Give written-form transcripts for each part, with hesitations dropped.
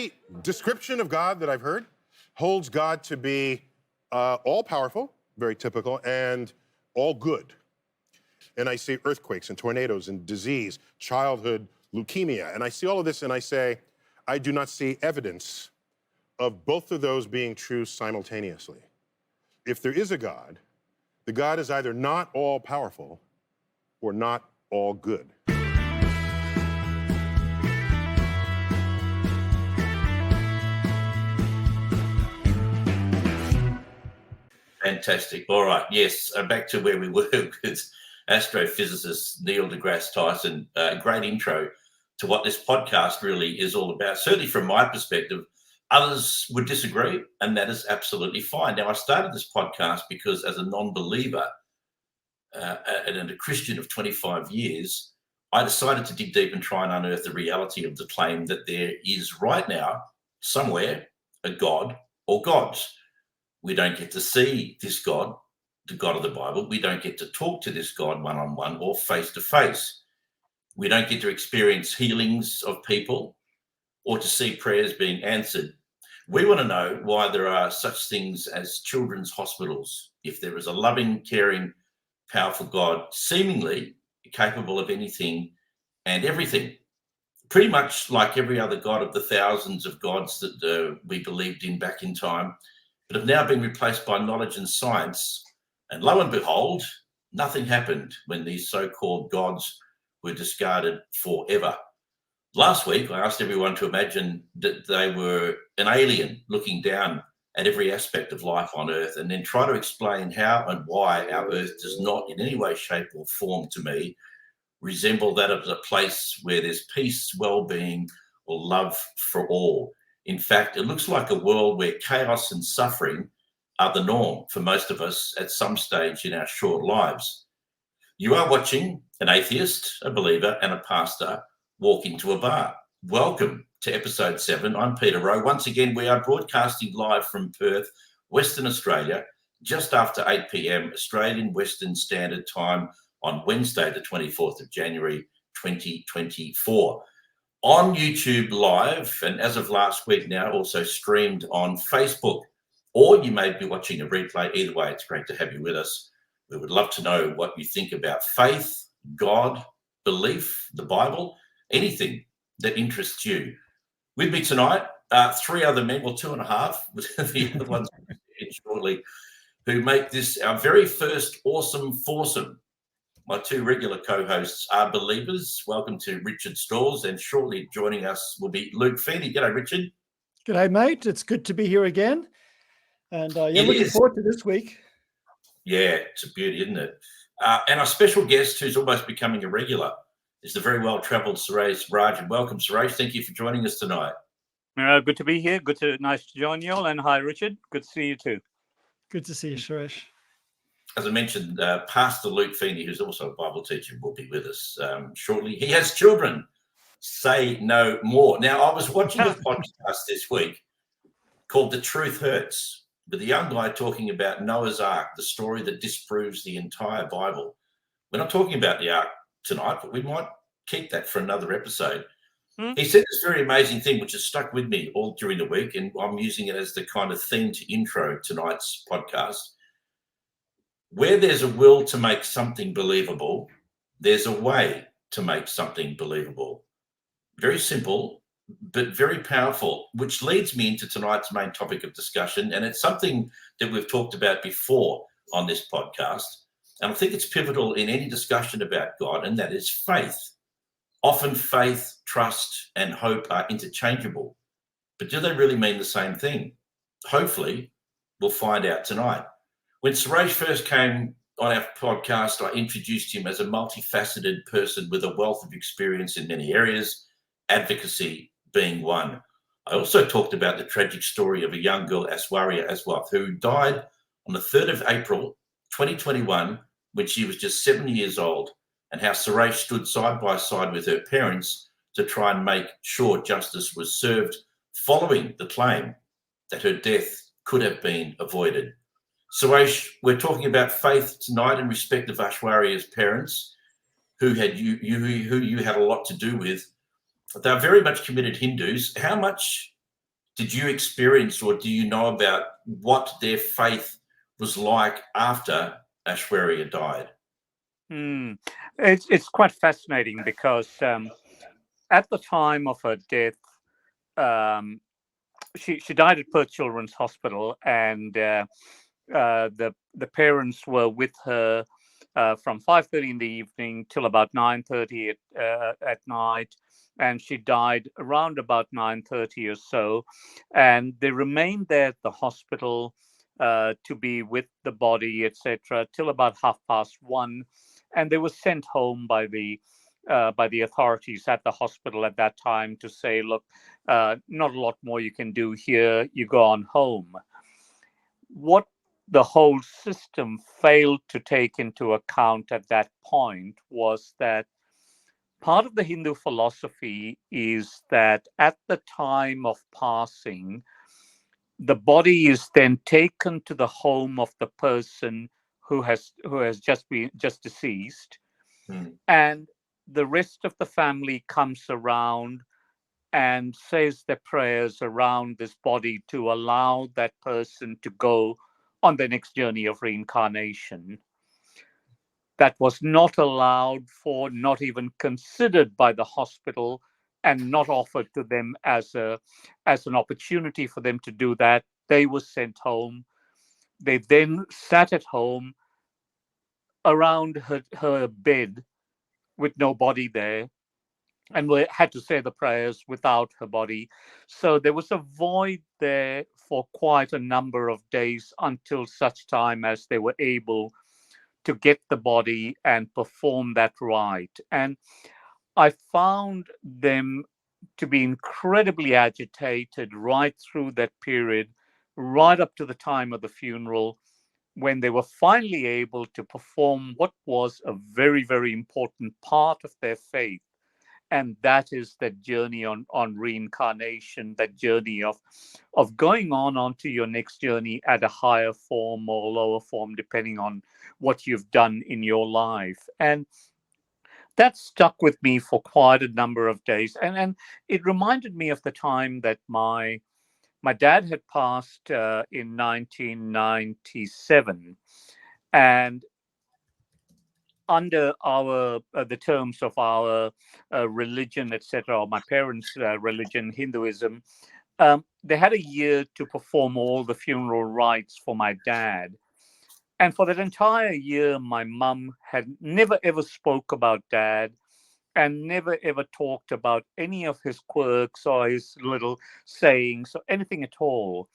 every description of God that I've heard holds God to be all-powerful, very typical, and all good. And I see earthquakes and tornadoes and disease, childhood leukemia, and I see all of this and I say, I do not see evidence of both of those being true simultaneously. If there is a God, the God is either not all-powerful or not all good. Fantastic. All right. Yes. Back to where we were with astrophysicist Neil deGrasse Tyson. Great intro to what this podcast really is all about. Certainly from my perspective, others would disagree, and that is absolutely fine. Now, I started this podcast because as a non-believer and a Christian of 25 years, I decided to dig deep and try and unearth the reality of the claim that there is right now, somewhere, a God or gods. We don't get to see this God, the God of the Bible. We don't get to talk to this God one-on-one or face-to-face. We don't get to experience healings of people or to see prayers being answered. We want to know why there are such things as children's hospitals, if there is a loving, caring, powerful God, seemingly capable of anything and everything. Pretty much like every other God of the thousands of gods that we believed in back in time, but have now been replaced by knowledge and science. And lo and behold, nothing happened when these so-called gods were discarded forever. Last week, I asked everyone to imagine that they were an alien looking down at every aspect of life on Earth, and then try to explain how and why our Earth does not in any way, shape or form, to me, resemble that of a place where there's peace, well-being or love for all. In fact, it looks like a world where chaos and suffering are the norm for most of us at some stage in our short lives. You are watching an atheist, a believer, and a pastor walk into a bar. Welcome to episode 7. I'm Peter Rowe. Once again, we are broadcasting live from Perth, Western Australia, just after 8 p.m. Australian Western Standard Time on Wednesday, the 24th of January, 2024. On YouTube Live, and as of last week now, also streamed on Facebook. Or you may be watching a replay. Either way, it's great to have you with us. We would love to know what you think about faith, God, belief, the Bible, anything that interests you. With me tonight, 3 other men, well, 2.5, with the other ones shortly, who make this our very first awesome foursome. My 2 regular co-hosts are believers. Welcome to Richard Stalls, and shortly joining us will be Luke Feeney. G'day, Richard. G'day, mate. It's good to be here again. And looking forward to this week. Yeah, it's a beauty, isn't it? And our special guest, who's almost becoming a regular, is the very well-travelled Suresh Rajan. Welcome, Suresh. Thank you for joining us tonight. Good to be here. Nice to join you all. And hi, Richard. Good to see you too. Good to see you, Suresh. As I mentioned, Pastor Luke Feeney, who's also a Bible teacher, will be with us shortly. He has children. Say no more. Now, I was watching a podcast this week called The Truth Hurts, with a young guy talking about Noah's Ark, the story that disproves the entire Bible. We're not talking about the Ark tonight, but we might keep that for another episode. He said this very amazing thing, which has stuck with me all during the week, and I'm using it as the kind of theme to intro tonight's podcast. Where there's a will to make something believable, there's a way to make something believable. Very simple, but very powerful, which leads me into tonight's main topic of discussion. And it's something that we've talked about before on this podcast. And I think it's pivotal in any discussion about God, and that is faith. Often faith, trust, and hope are interchangeable. But do they really mean the same thing? Hopefully, we'll find out tonight. When Suresh first came on our podcast, I introduced him as a multifaceted person with a wealth of experience in many areas, advocacy being one. I also talked about the tragic story of a young girl, Aswarya Aswath, who died on the 3rd of April, 2021, when she was just 7 years old, and how Suresh stood side by side with her parents to try and make sure justice was served following the claim that her death could have been avoided. Suresh, we're talking about faith tonight in respect of Ashwarya's parents, who you had a lot to do with. They're very much committed Hindus. How much did you experience or do you know about what their faith was like after Aishwarya died? It's quite fascinating because at the time of her death, she died at Perth Children's Hospital, and the parents were with her from 5:30 in the evening till about 9:30 at night, and she died around about 9:30 or so, and they remained there at the hospital to be with the body, etc., till about 1:30, and they were sent home by the authorities at the hospital at that time to say, look, not a lot more you can do here. You go on home. What the whole system failed to take into account at that point was that part of the Hindu philosophy is that at the time of passing, the body is then taken to the home of the person who has just deceased, and the rest of the family comes around and says their prayers around this body to allow that person to go on the next journey of reincarnation. That was not allowed for, not even considered by the hospital, and not offered to them as an opportunity for them to do that. They were sent home. They then sat at home around her bed with no body there, and we had to say the prayers without her body. So there was a void there for quite a number of days until such time as they were able to get the body and perform that rite. And I found them to be incredibly agitated right through that period, right up to the time of the funeral, when they were finally able to perform what was a very, very important part of their faith. And that is that journey on reincarnation, that journey of going on onto your next journey at a higher form or lower form, depending on what you've done in your life. And that stuck with me for quite a number of days. And it reminded me of the time that my dad had passed in 1997. And under the terms of our religion, etc., or my parents' religion, Hinduism, they had a year to perform all the funeral rites for my dad. And for that entire year, my mum had never ever spoke about dad, and never ever talked about any of his quirks or his little sayings or anything at all.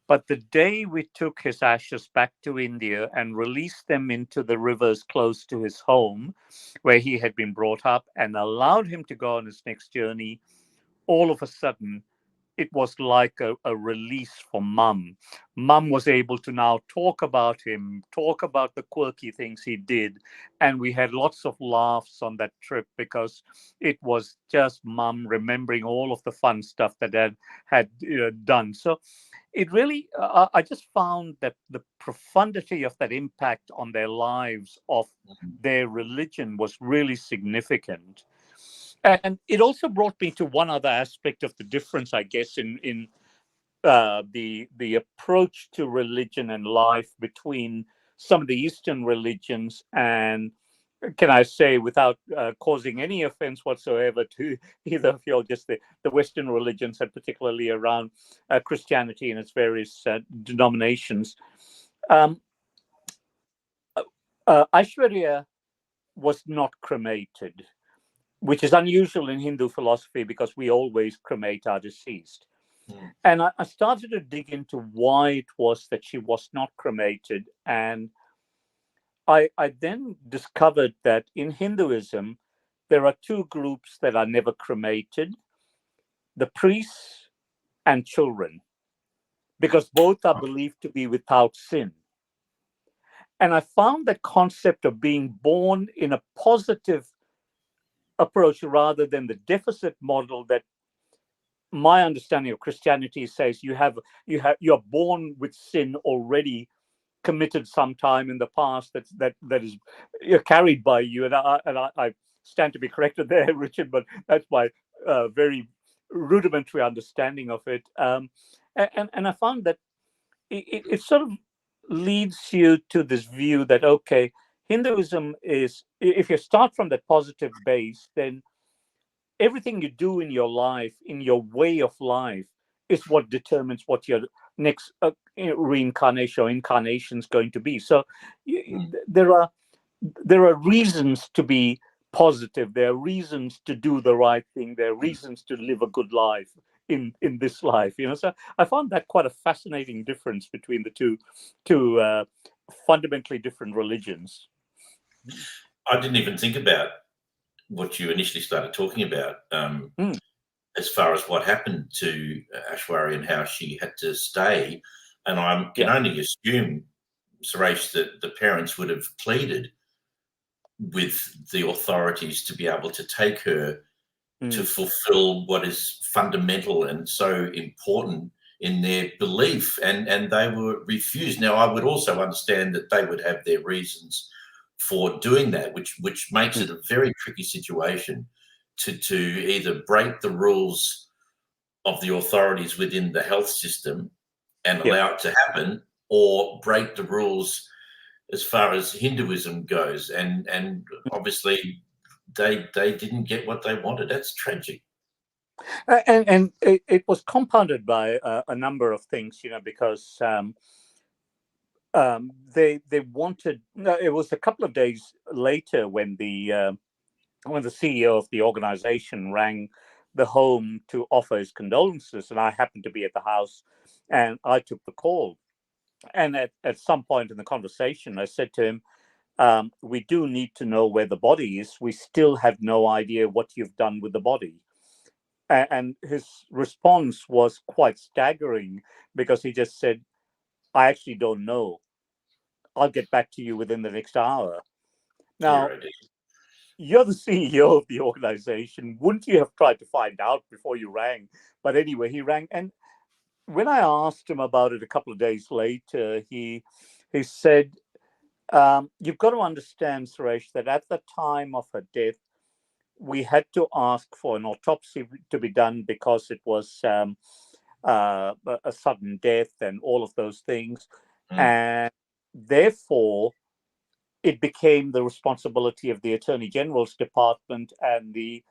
But the day we took his ashes back to India and released them into the rivers close to his home, where he had been brought up, and allowed him to go on his next journey, all of a sudden, it was like a release for mum. Mum was able to now talk about him, talk about the quirky things he did. And we had lots of laughs on that trip because it was just mum remembering all of the fun stuff that dad had done. So it really, I just found that the profundity of that impact on their lives, of their religion, was really significant. And it also brought me to one other aspect of the difference, I guess, in the approach to religion and life between some of the Eastern religions and, can I say, without causing any offense whatsoever to either of you, or just the Western religions, and particularly around Christianity and its various denominations. Aishwarya was not cremated, which is unusual in Hindu philosophy because we always cremate our deceased. And I started to dig into why it was that she was not cremated. And I then discovered that in Hinduism, there are two groups that are never cremated: the priests and children, because both are believed to be without sin. And I found that concept of being born in a positive approach rather than the deficit model that my understanding of Christianity says you're born with sin already committed sometime in the past that is carried by you. And I stand to be corrected there, Richard, but that's my very rudimentary understanding of it. And I found that it sort of leads you to this view that, okay, Hinduism is, if you start from that positive base, then everything you do in your life, in your way of life, is what determines what your next reincarnation or incarnation is going to be. So there are reasons to be positive. There are reasons to do the right thing. There are reasons to live a good life in this life. So I found that quite a fascinating difference between the two fundamentally different religions. I didn't even think about what you initially started talking about, as far as what happened to Aishwarya and how she had to stay. And I can only assume, Suresh, that the parents would have pleaded with the authorities to be able to take her to fulfill what is fundamental and so important in their belief, and they were refused. Now, I would also understand that they would have their reasons for doing that, which makes it a very tricky situation to either break the rules of the authorities within the health system and allow it to happen, or break the rules as far as Hinduism goes. And obviously they didn't get what they wanted. That's tragic. And it was compounded by a number of things, because they wanted. It was a couple of days later when the CEO of the organization rang the home to offer his condolences, and I happened to be at the house, and I took the call. And at some point in the conversation, I said to him, we do need to know where the body is. We still have no idea what you've done with the body. And his response was quite staggering, because he just said, I actually don't know. I'll get back to you within the next hour. Now, you're the CEO of the organization. Wouldn't you have tried to find out before you rang? But anyway, he rang. And when I asked him about it a couple of days later, he said, you've got to understand, Suresh, that at the time of her death, we had to ask for an autopsy to be done because it was a sudden death and all of those things. And therefore, it became the responsibility of the Attorney General's Department and the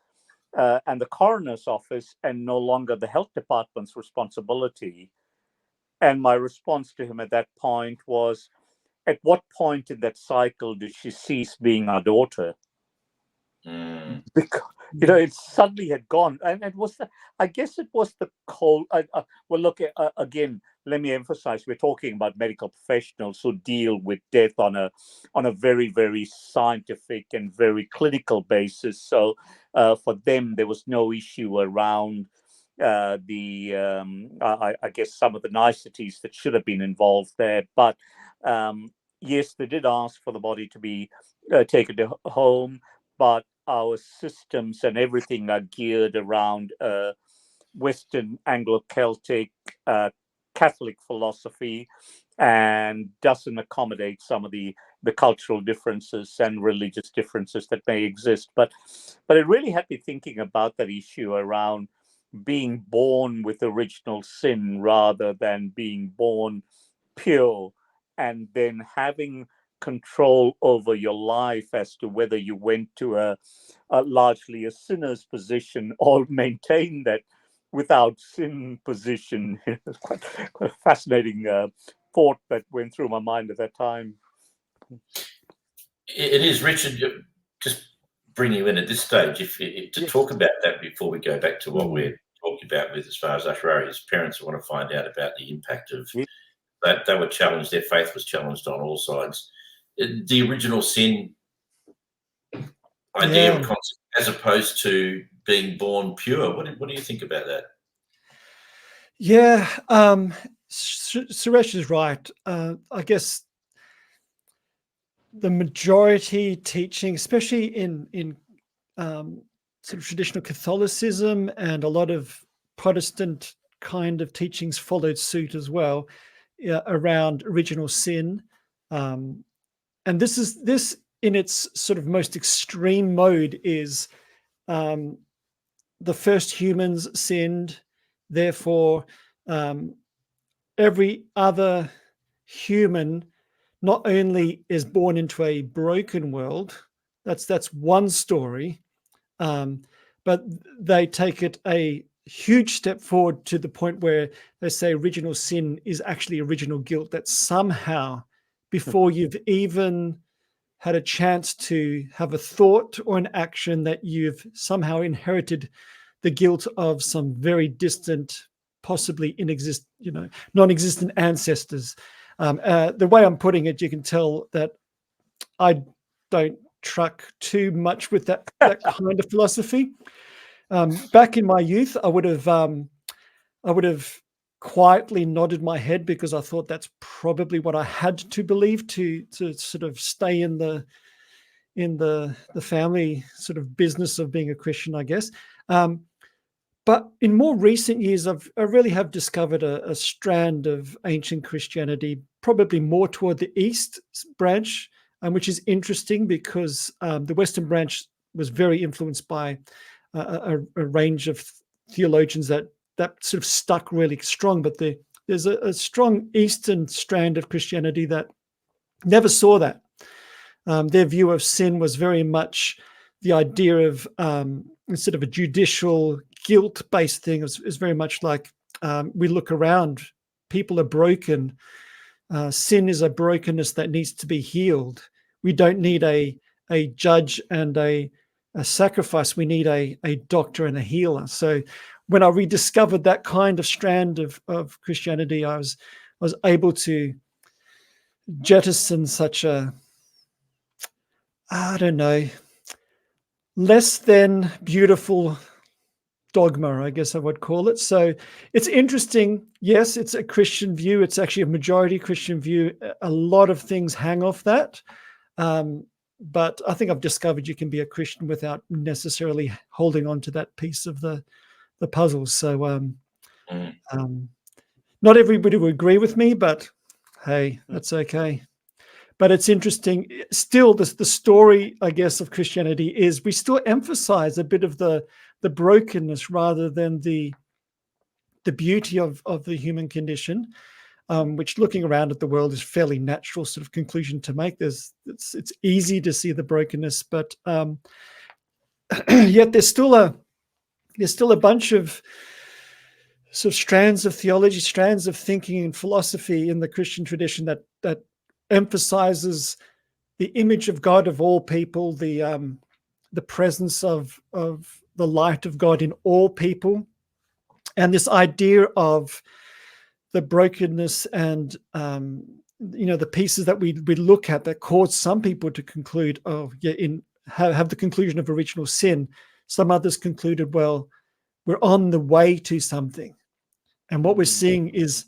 coroner's office, and no longer the health department's responsibility. And my response to him at that point was, at what point in that cycle did she cease being our daughter? Because it suddenly had gone, and it was I guess it was the cold. Well, look, again, let me emphasize: we're talking about medical professionals who deal with death on a very, very scientific and very clinical basis. So for them, there was no issue around I guess some of the niceties that should have been involved there. But yes, they did ask for the body to be taken to home, but our systems and everything are geared around Western Anglo-Celtic Catholic philosophy, and doesn't accommodate some of the cultural differences and religious differences that may exist. But it really had me thinking about that issue around being born with original sin rather than being born pure, and then having control over your life as to whether you went to a largely a sinner's position or maintain that without sin position. It's quite a fascinating thought that went through my mind at that time. It is, Richard. Just bring you in at this stage to talk about that before we go back to what we're talking about with as far as Aishwarya's parents want to find out about the impact of that. They were challenged. Their faith was challenged on all sides. The original sin idea of concept, as opposed to being born pure. What do you think about that? Yeah, Suresh is right. I guess the majority teaching, especially in sort of traditional Catholicism, and a lot of Protestant kind of teachings followed suit as well, around original sin. And this in its sort of most extreme mode is the first humans sinned, therefore every other human not only is born into a broken world, that's one story, but they take it a huge step forward to the point where they say original sin is actually original guilt, that somehow before you've even had a chance to have a thought or an action, that you've somehow inherited the guilt of some very distant, possibly non-existent ancestors. The way I'm putting it, you can tell that I don't truck too much with that kind of philosophy. Back in my youth, I would have quietly nodded my head because I thought that's probably what I had to believe to sort of stay in the family sort of business of being a Christian, I guess. But in more recent years, I really have discovered a strand of ancient Christianity, probably more toward the East branch, which is interesting because the Western branch was very influenced by a range of theologians that sort of stuck really strong. But there's a strong Eastern strand of Christianity that never saw that. Their view of sin was very much the idea of, instead of a judicial guilt-based thing, is very much like we look around, people are broken. Sin is a brokenness that needs to be healed. We don't need a judge and a sacrifice. We need a doctor and a healer. So when I rediscovered that kind of strand of Christianity, I was able to jettison such a, I don't know, less than beautiful dogma, I guess I would call it. So it's interesting. Yes, it's a Christian view. It's actually a majority Christian view. A lot of things hang off that. But I think I've discovered you can be a Christian without necessarily holding on to that piece of the puzzle. So not everybody will agree with me, but hey, that's okay. But it's interesting. Still, the story, I guess, of Christianity is we still emphasize a bit of the brokenness rather than the beauty of the human condition, which, looking around at the world, is fairly natural sort of conclusion to make. It's easy to see the brokenness, but yet there's still a bunch of sort of strands of theology, strands of thinking and philosophy in the Christian tradition that emphasizes the image of God of all people, the presence of the light of God in all people, and this idea of the brokenness and the pieces that we look at that cause some people to conclude, have the conclusion of original sin. Some others concluded, well, we're on the way to something, and what we're seeing is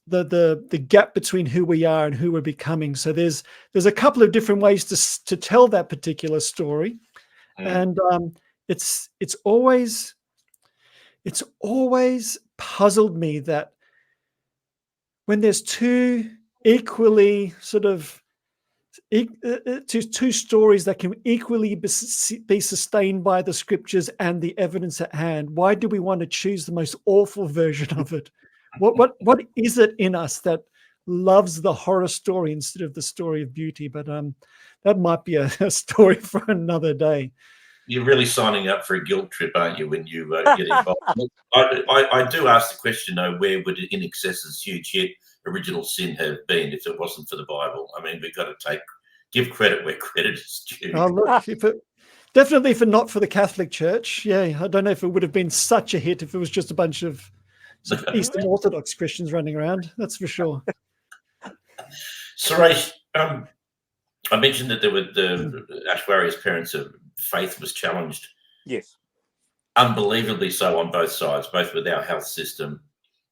the gap between who we are and who we're becoming. So there's a couple of different ways to tell that particular story, and it's always puzzled me that when there's two equally sort of two stories that can equally be sustained by the scriptures and the evidence at hand, why do we want to choose the most awful version of it? What is it in us that loves the horror story instead of the story of beauty? But that might be a story for another day. You're really signing up for a guilt trip, aren't you, when you get involved? I do ask the question, though, where would In Excess's huge hit Original Sin have been if it wasn't for the Bible? I mean, we've got to give credit where credit is due. Oh, look, definitely not for the Catholic Church. Yeah, I don't know if it would have been such a hit if it was just a bunch of Eastern Orthodox Christians running around. That's for sure. Suresh, I mentioned that there were Ashwarya's parents' faith was challenged. Yes. Unbelievably so on both sides, both with our health system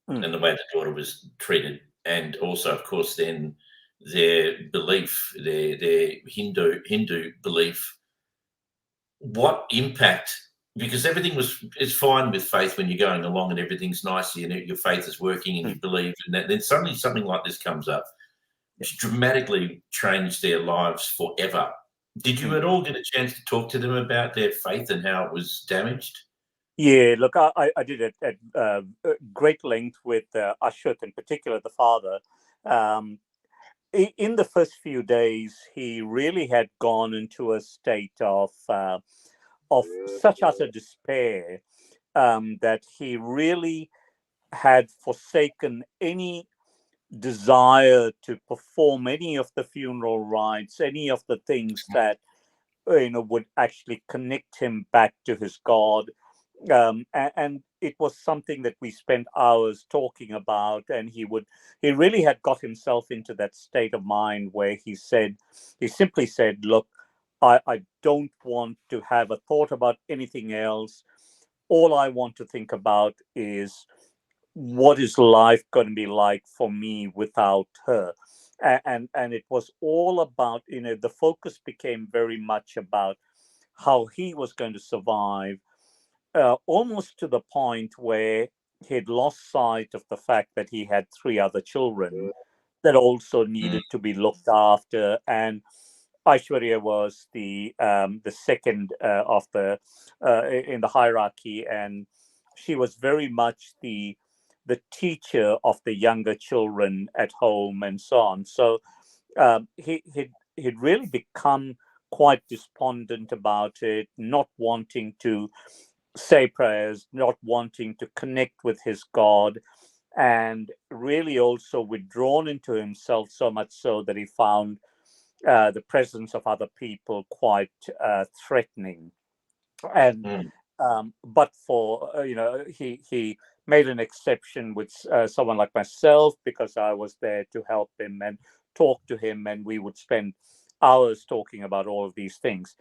and the way the daughter was treated, and also, of course, then their belief, their Hindu belief. What impact? Because everything is fine with faith when you're going along and everything's nice, your faith is working and you believe, and then suddenly something like this comes up, which dramatically changed their lives forever. Did you at all get a chance to talk to them about their faith and how it was damaged? Yeah, look, I did it at great length with Ashwat, in particular, the father. Um, in the first few days, he really had gone into a state of such utter despair that he really had forsaken any desire to perform any of the funeral rites, any of the things that would actually connect him back to his God. And it was something that we spent hours talking about, and he really had got himself into that state of mind where he simply said, look, I don't want to have a thought about anything else. All I want to think about is what is life going to be like for me without her. And it was all about, the focus became very much about how he was going to survive, almost to the point where he'd lost sight of the fact that he had three other children that also Mm. needed to be looked after. And Aishwarya was the second of the in the hierarchy, and she was very much the teacher of the younger children at home and so on. So he'd really become quite despondent about it, not wanting to say prayers, not wanting to connect with his God, and really also withdrawn into himself, so much so that he found the presence of other people quite threatening. And Mm. but for he made an exception with someone like myself, because I was there to help him and talk to him, and we would spend hours talking about all of these things.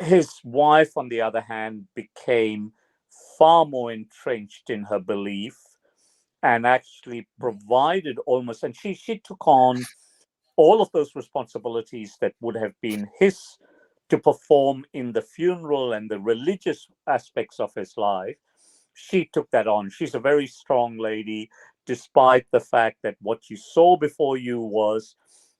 His wife, on the other hand, became far more entrenched in her belief, and actually provided almost, and she took on all of those responsibilities that would have been his to perform in the funeral and the religious aspects of his life. She took that on. She's a very strong lady, despite the fact that what you saw before you was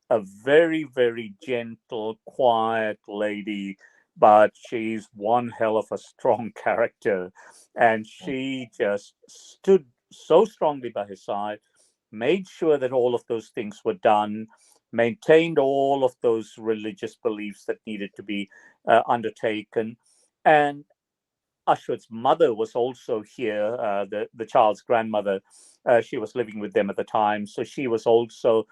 a very, very gentle, quiet lady, but she's one hell of a strong character. And she just stood so strongly by his side, made sure that all of those things were done, maintained all of those religious beliefs that needed to be undertaken. And Ashwat's mother was also here, the child's grandmother. She was living with them at the time. So she was also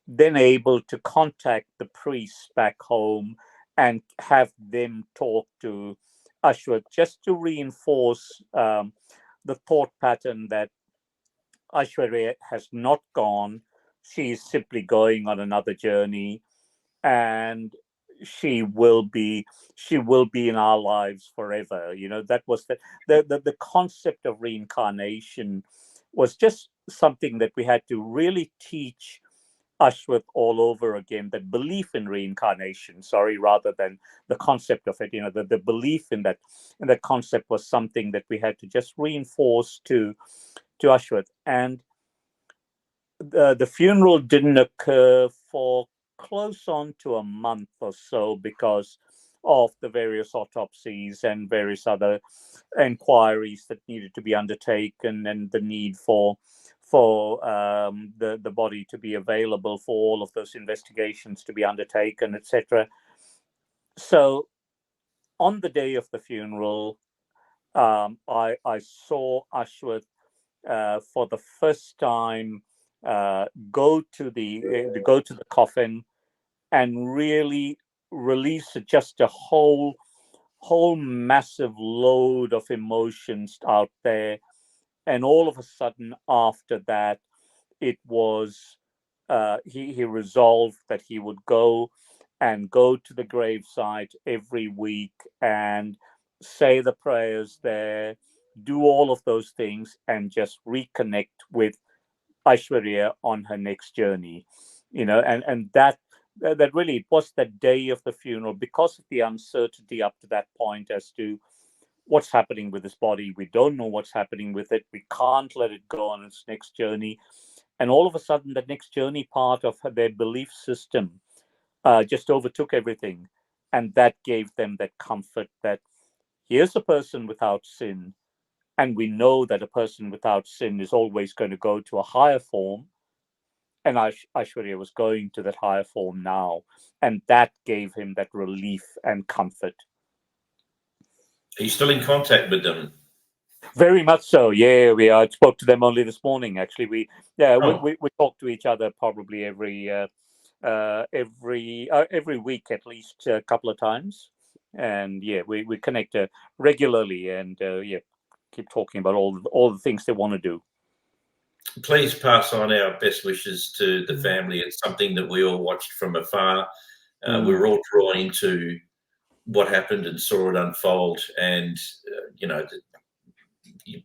then able to contact the priests back home and have them talk to Ashwat, just to reinforce the thought pattern that Aishwarya has not gone. She is simply going on another journey, and she will be she will be in our lives forever. That was the concept of reincarnation was just something that we had to really teach Ashwath all over again. That belief in reincarnation, sorry, rather than the concept of it, the belief in that concept was something that we had to just reinforce to Ashwath. And the funeral didn't occur for close on to a month or so, because of the various autopsies and various other inquiries that needed to be undertaken, and the need for the body to be available for all of those investigations to be undertaken, etc. So on the day of the funeral, I saw Ashwath for the first time go to the coffin and really release just a whole massive load of emotions out there. And all of a sudden, after that, it was he resolved that he would go to the gravesite every week and say the prayers there, do all of those things, and just reconnect with Aishwarya on her next journey. And that really, it was that day of the funeral, because of the uncertainty up to that point as to what's happening with this body. We don't know what's happening with it. We can't let it go on its next journey. And all of a sudden, the next journey part of their belief system just overtook everything. And that gave them that comfort that here's a person without sin, and we know that a person without sin is always going to go to a higher form. And Aishwarya was going to that higher form now, and that gave him that relief and comfort. Are you still in contact with them? Very much so. Yeah, we are. I spoke to them only this morning. Actually, we talk to each other probably every week, at least a couple of times, and yeah, we connect regularly, and keep talking about all the things they want to do. Please pass on our best wishes to the family. It's something that we all watched from afar. We were all drawn into what happened and saw it unfold, and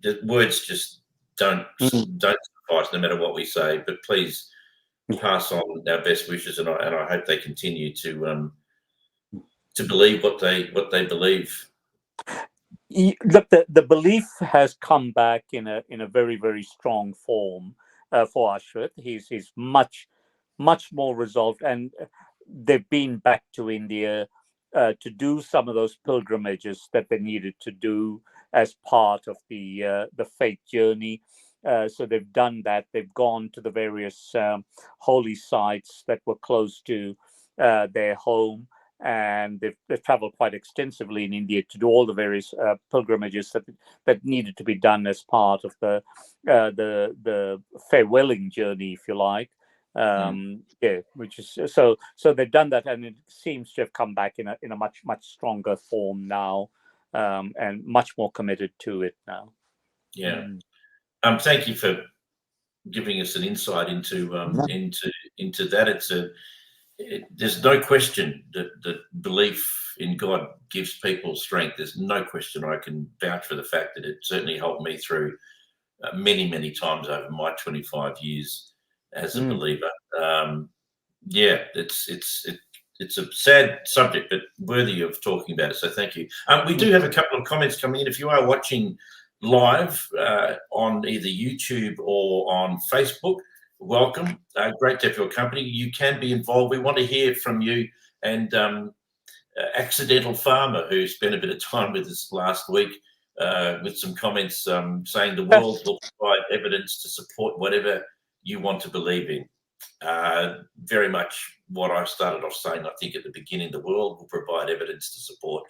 the words just don't suffice no matter what we say. But please pass on our best wishes, and I hope they continue to believe what they believe. Look, the belief has come back in a very, very strong form for Ashwath. He's much more resolved, and they've been back to India to do some of those pilgrimages that they needed to do as part of the faith journey. So they've done that. They've gone to the various holy sites that were close to their home, and they've traveled quite extensively in India to do all the various pilgrimages that needed to be done as part of the farewelling journey, if you like. Which is so they've done that, and it seems to have come back in a much stronger form now, and much more committed to it now. Thank you for giving us an insight into that. There's no question that belief in God gives people strength. There's no question. I can vouch for the fact that it certainly helped me through many times over my 25 years as a believer. It's a sad subject, but worthy of talking about it. So thank you. We do have a couple of comments coming in. If you are watching live on either YouTube or on Facebook, welcome. Great to have your company. You can be involved. We want to hear from you. And Accidental Farmer, who spent a bit of time with us last week, with some comments saying the world will provide evidence to support whatever you want to believe in. Very much what I started off saying, I think, at the beginning. The world will provide evidence to support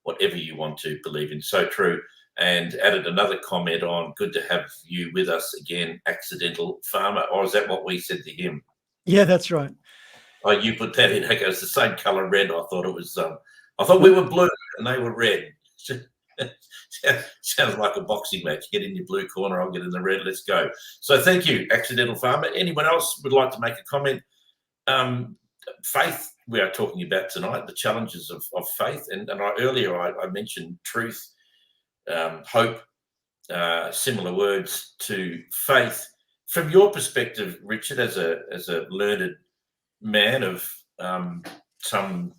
whatever you want to believe in. So true. And added another comment on, good to have you with us again, Accidental Farmer. Or is that what we said to him? Yeah, that's right. Oh, you put that in. Okay, it's the same color red. I thought it was. I thought we were blue and they were red. Sounds like a boxing match. Get in your blue corner, I'll get in the red. Let's go. So thank you, Accidental Farmer. Anyone else would like to make a comment? Faith, we are talking about tonight, the challenges of faith. And earlier I mentioned truth, hope, similar words to faith. From your perspective, Richard, as a learned man of some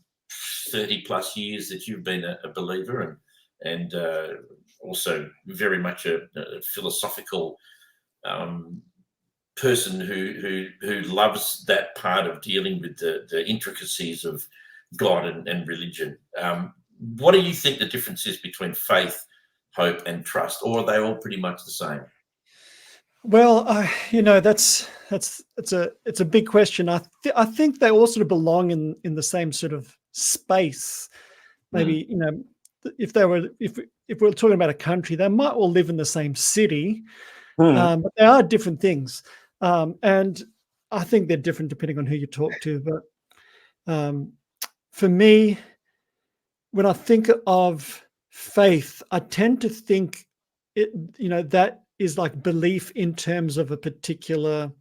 30 plus years that you've been a believer, and also very much a philosophical person who loves that part of dealing with the intricacies of God and religion. What do you think the difference is between faith, hope, and trust, or are they all pretty much the same? Well, it's a big question. I think they all sort of belong in the same sort of space. Maybe if we're talking about a country, they might all live in the same city, but they are different things, and I think they're different depending on who you talk to. But for me, when I think of faith, I tend to think that is like belief in terms of a particular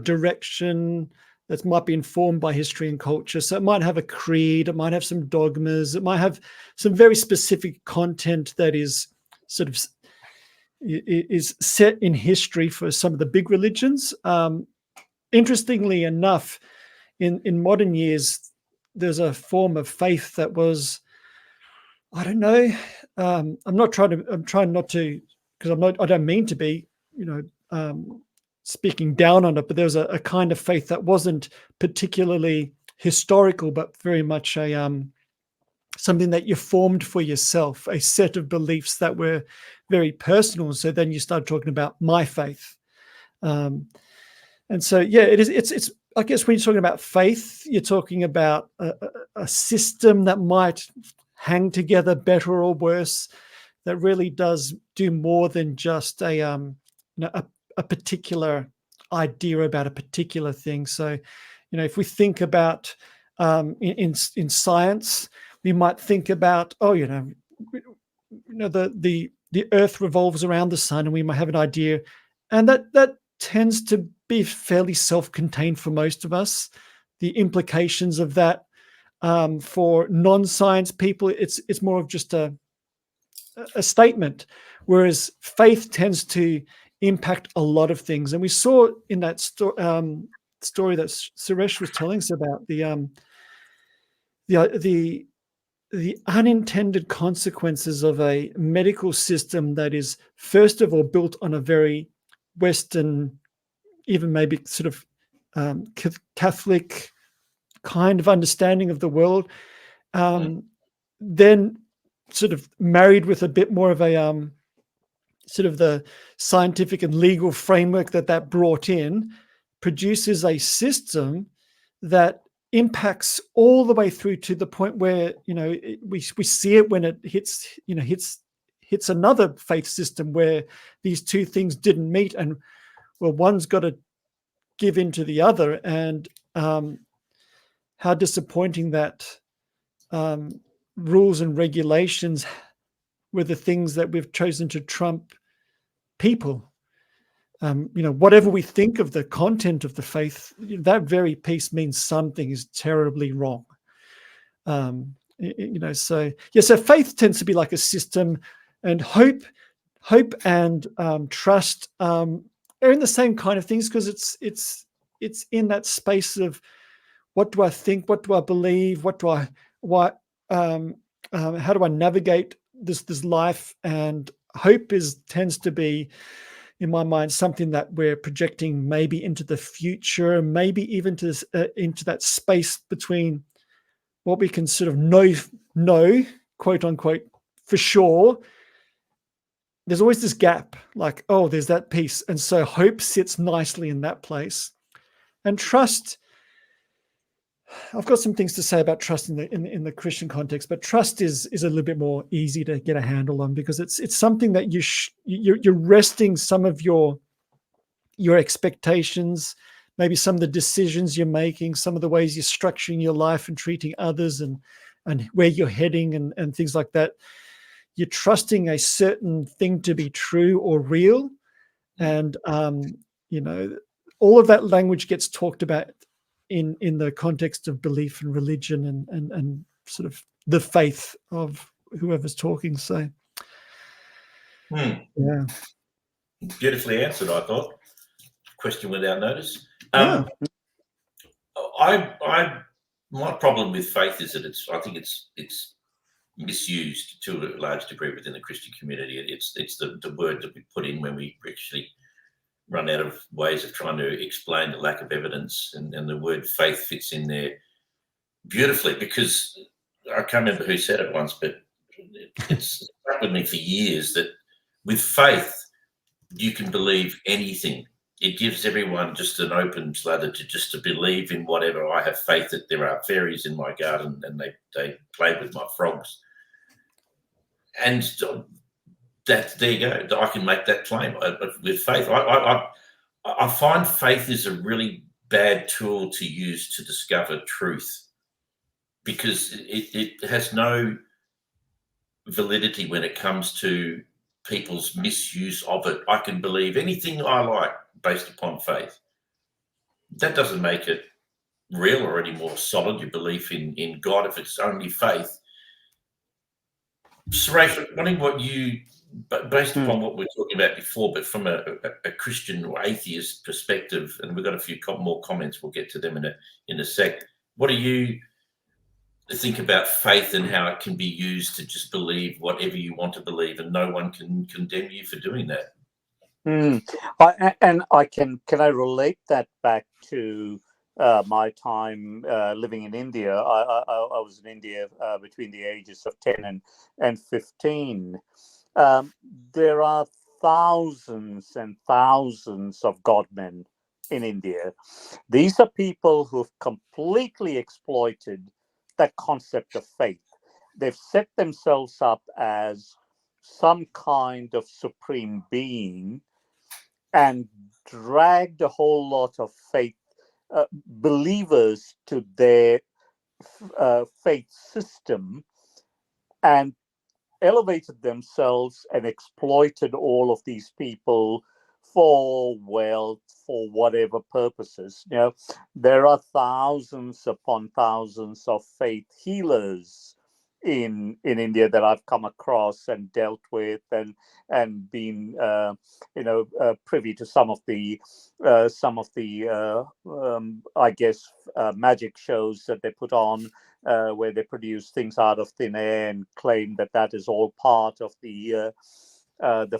direction that might be informed by history and culture. So it might have a creed, it might have some dogmas, it might have some very specific content that is sort of is set in history for some of the big religions. Interestingly enough, in modern years, there's a form of faith that was, I don't know, I'm trying not to, because I don't mean to be, speaking down on it, but there was a kind of faith that wasn't particularly historical, but very much a something that you formed for yourself, a set of beliefs that were very personal. So then you start talking about my faith. And so, yeah, it's, I guess when you're talking about faith, you're talking about a system that might hang together better or worse, that really does do more than just a particular idea about a particular thing. So, if we think about in science, we might think about, the Earth revolves around the sun, and we might have an idea, and that tends to be fairly self-contained for most of us. The implications of that for non-science people, it's more of just a statement, whereas faith tends to impact a lot of things. And we saw in that story that Suresh was telling us about the unintended consequences of a medical system that is, first of all, built on a very Western, even maybe sort of Catholic kind of understanding of the world, then sort of married with a bit more of a sort of the scientific and legal framework that brought in, produces a system that impacts all the way through to the point where we see it when it hits another faith system where these two things didn't meet, and well, one's got to give in to the other, and how disappointing that rules and regulations were the things that we've chosen to trump people. Whatever we think of the content of the faith, that very piece means something is terribly wrong. So faith tends to be like a system, and hope and trust are in the same kind of things, because it's in that space of, what do I think? What do I believe? How do I navigate this life? And hope tends to be, in my mind, something that we're projecting maybe into the future, maybe even into that space between what we can sort of know, quote unquote, for sure. There's always this gap, like, oh, there's that piece. And so hope sits nicely in that place. And trust, I've got some things to say about trust in the Christian context, but trust is a little bit more easy to get a handle on, because it's something that you're resting some of your expectations, maybe some of the decisions you're making, some of the ways you're structuring your life and treating others, and where you're heading and things like that. You're trusting a certain thing to be true or real, and all of that language gets talked about in the context of belief and religion and sort of the faith of whoever's talking. So, yeah, Beautifully answered, I thought. Question without notice. Yeah. My problem with faith is that I think it's misused to a large degree within the Christian community. It's the word that we put in when we actually run out of ways of trying to explain the lack of evidence, and the word faith fits in there beautifully, because I can't remember who said it once, but it's stuck with me for years that with faith you can believe anything. It gives everyone just an open slather to believe in whatever. I have faith that there are fairies in my garden and they play with my frogs. And there you go. I can make that claim with faith. I find faith is a really bad tool to use to discover truth, because it has no validity when it comes to people's misuse of it. I can believe anything I like based upon faith. That doesn't make it real or any more solid, your belief in God, if it's only faith. Suresh, wondering what you, based upon what we were talking about before, but from a Christian or atheist perspective, and we've got a few more comments, we'll get to them in a sec. What do you think about faith and how it can be used to just believe whatever you want to believe, and no one can condemn you for doing that? Can I relate that back to my time living in India. I was in India between the ages of 10 and 15. There are thousands and thousands of godmen in India. These are people who've completely exploited that concept of faith. They've set themselves up as some kind of supreme being and dragged a whole lot of faith believers to their faith system and elevated themselves and exploited all of these people for wealth, for whatever purposes. There are thousands upon thousands of faith healers in India that I've come across and dealt with and been privy to some of the I guess magic shows that they put on, where they produce things out of thin air and claim that is all part of the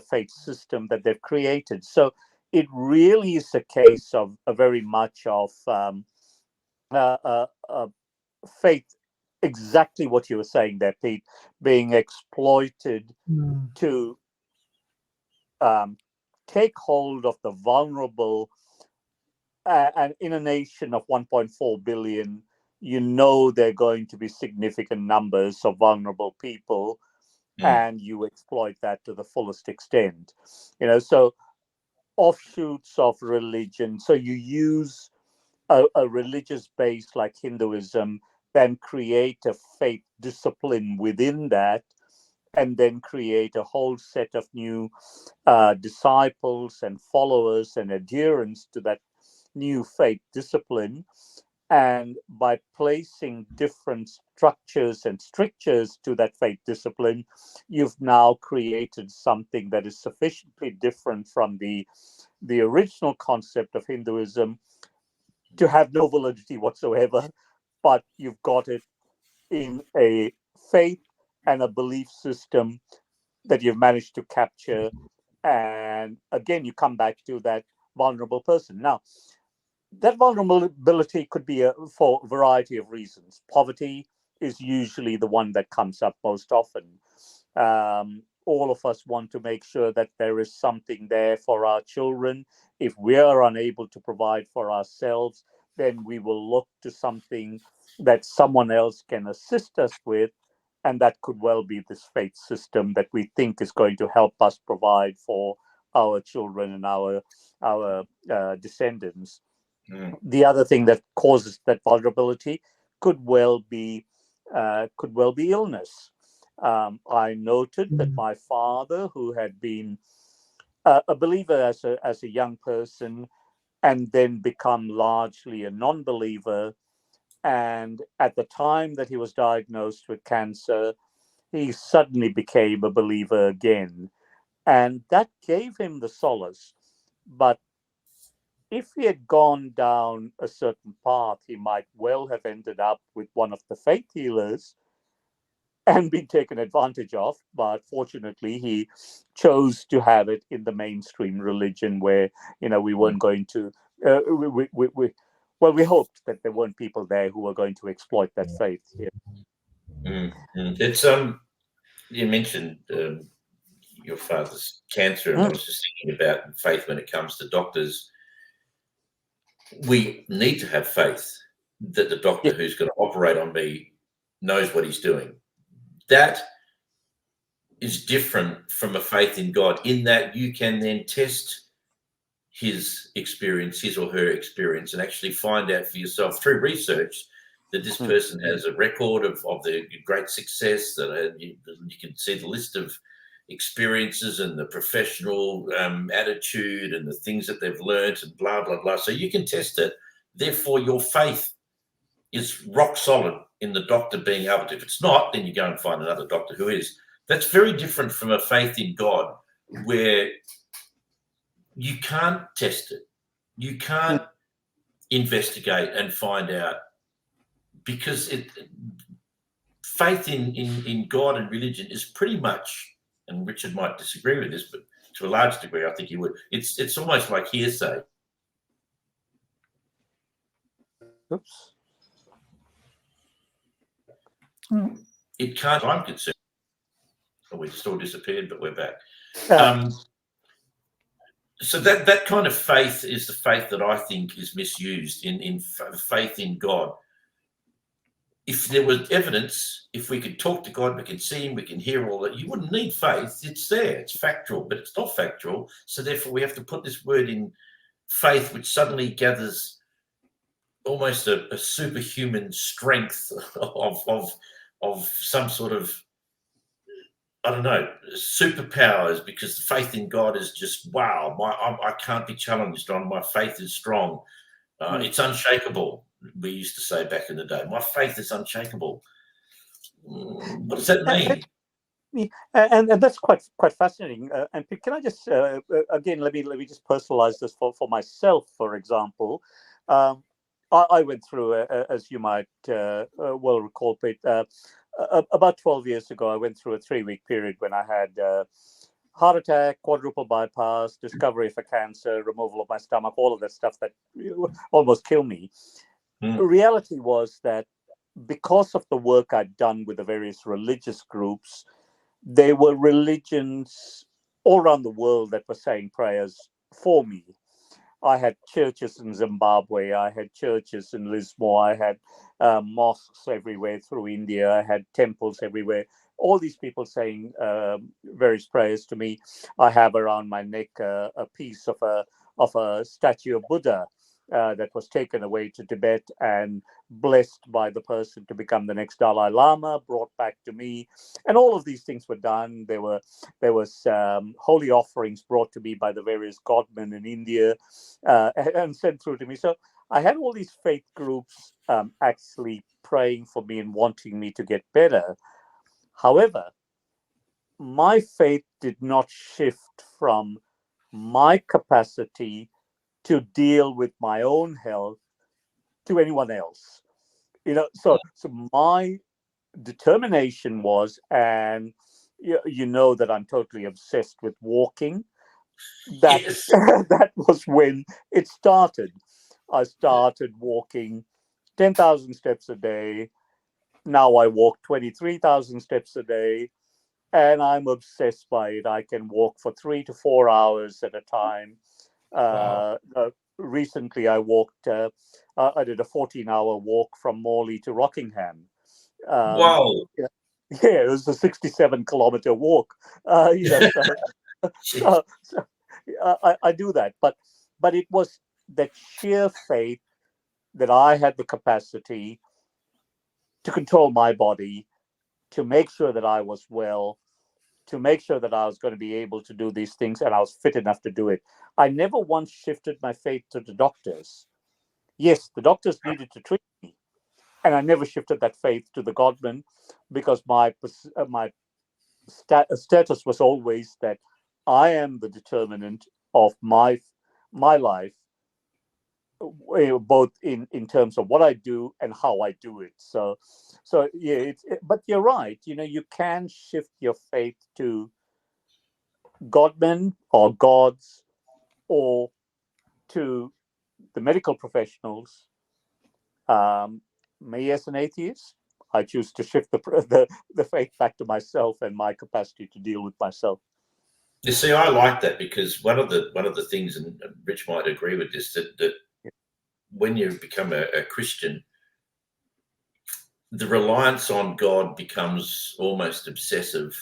faith system that they've created. So it really is a case of a very much of faith, exactly what you were saying there, Pete, being exploited to take hold of the vulnerable. And in a nation of 1.4 billion, there are going to be significant numbers of vulnerable people, and you exploit that to the fullest extent. So offshoots of religion. So you use a religious base like Hinduism, then create a faith discipline within that, and then create a whole set of new disciples and followers and adherents to that new faith discipline. And by placing different structures and strictures to that faith discipline, you've now created something that is sufficiently different from the original concept of Hinduism to have no validity whatsoever, but you've got it in a faith and a belief system that you've managed to capture. And again, you come back to that vulnerable person. Now, that vulnerability could be for a variety of reasons. Poverty is usually the one that comes up most often. All of us want to make sure that there is something there for our children. If we are unable to provide for ourselves, then we will look to something that someone else can assist us with. And that could well be this faith system that we think is going to help us provide for our children and our descendants. The other thing that causes that vulnerability could well be illness. I noted that my father, who had been a believer as a young person, and then become largely a non-believer, and at the time that he was diagnosed with cancer, he suddenly became a believer again, and that gave him the solace. But if he had gone down a certain path, he might well have ended up with one of the faith healers and been taken advantage of. But fortunately, he chose to have it in the mainstream religion, where we weren't going to. We hoped that there weren't people there who were going to exploit that faith. It's you mentioned your father's cancer, and I was just thinking about faith when it comes to doctors. We need to have faith that the doctor who's going to operate on me knows what he's doing. That is different from a faith in God, in that you can then test his experience, his or her experience, and actually find out for yourself through research that this person has a record of the great success, that you can see the list of experiences and the professional attitude and the things that they've learned and blah, blah, blah. So you can test it. Therefore, your faith is rock solid in the doctor being able to. If it's not, then you go and find another doctor who is. That's very different from a faith in God, where you can't test it. You can't investigate and find out, because faith in God and religion is pretty much, and Richard might disagree with this, but to a large degree, I think he would. It's almost like hearsay. Oops. It can't. I'm concerned. We just all disappeared, but we're back. Uh, So that kind of faith is the faith that I think is misused in faith in God. If there was evidence, if we could talk to God, we can see him, we can hear all that, you wouldn't need faith. It's there, it's factual, but it's not factual. So therefore we have to put this word in faith, which suddenly gathers almost a superhuman strength of some sort of, I don't know, superpowers, because the faith in God is just, wow, I can't be challenged on. My faith is strong. It's unshakable. We used to say back in the day, my faith is unshakable. What does that mean? And that's quite fascinating. And can I just again, let me just personalize this for myself. For example, I went through, as you might well recall, Pete, about 12 years ago, I went through a 3-week period when I had heart attack, quadruple bypass, discovery for cancer, removal of my stomach, all of that stuff that almost killed me. The reality was that because of the work I'd done with the various religious groups, there were religions all around the world that were saying prayers for me. I had churches in Zimbabwe, I had churches in Lismore, I had mosques everywhere through India, I had temples everywhere. All these people saying various prayers to me. I have around my neck a piece of a statue of Buddha that was taken away to Tibet and blessed by the person to become the next Dalai Lama, brought back to me. And all of these things were done. There was holy offerings brought to me by the various godmen in India and sent through to me. So I had all these faith groups actually praying for me and wanting me to get better. However, my faith did not shift from my capacity to deal with my own health to anyone else. So my determination was, and you know that I'm totally obsessed with walking. That Yes. that was when it started. I started walking 10,000 steps a day. Now I walk 23,000 steps a day, and I'm obsessed by it. I can walk for 3 to 4 hours at a time. Wow. Recently, I walked. I did a 14-hour walk from Morley to Rockingham. Wow. Yeah, it was a 67-kilometer walk. So I do that, but it was that sheer faith that I had the capacity to control my body, to make sure that I was well, to make sure that I was going to be able to do these things, and I was fit enough to do it. I never once shifted my faith to the doctors. Yes, the doctors needed to treat me, and I never shifted that faith to the godmen, because my status was always that I am the determinant of my life, both in terms of what I do and how I do it. So yeah, but you're right. You can shift your faith to godmen or gods, or to the medical professionals. Me as an atheist, I choose to shift the faith back to myself and my capacity to deal with myself. You see, I like that, because one of the things, and Rich might agree with this, that when you become a Christian, the reliance on God becomes almost obsessive.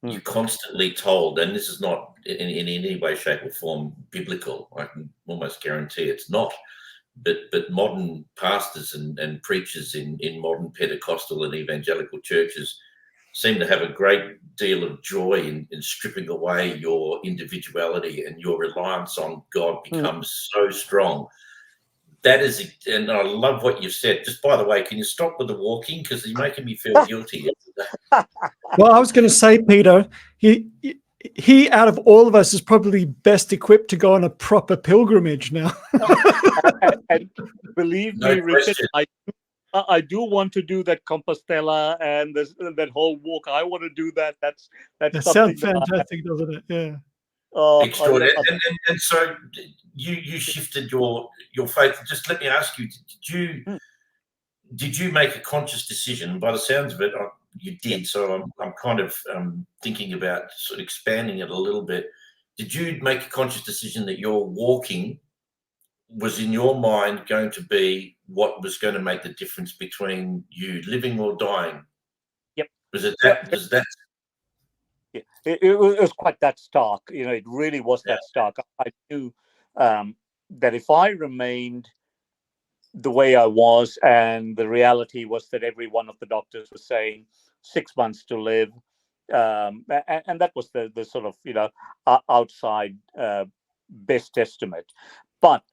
You're constantly told, and this is not in any way, shape, or form biblical. I can almost guarantee it's not. But modern pastors and preachers in modern Pentecostal and evangelical churches seem to have a great deal of joy in stripping away your individuality, and your reliance on God becomes so strong. That is, and I love what you said. Just by the way, can you stop with the walking, because you're making me feel guilty? Well, I was going to say, Peter, he out of all of us is probably best equipped to go on a proper pilgrimage now. and believe No me, Richard, question. I do want to do that Compostela and that whole walk. I want to do that. That's That something sounds that fantastic, doesn't it? Yeah. Extraordinary. And so you shifted your faith. Just let me ask you, did you make a conscious decision? By the sounds of it, you did. So I'm kind of thinking about sort of expanding it a little bit. Did you make a conscious decision that your walking was in your mind going to be what was going to make the difference between you living or dying? Yep. Was it that? Was that? Yeah, it was quite that stark. It really was that stark. I knew that if I remained the way I was, and the reality was that every one of the doctors was saying 6 months to live, and that was the sort of outside best estimate. But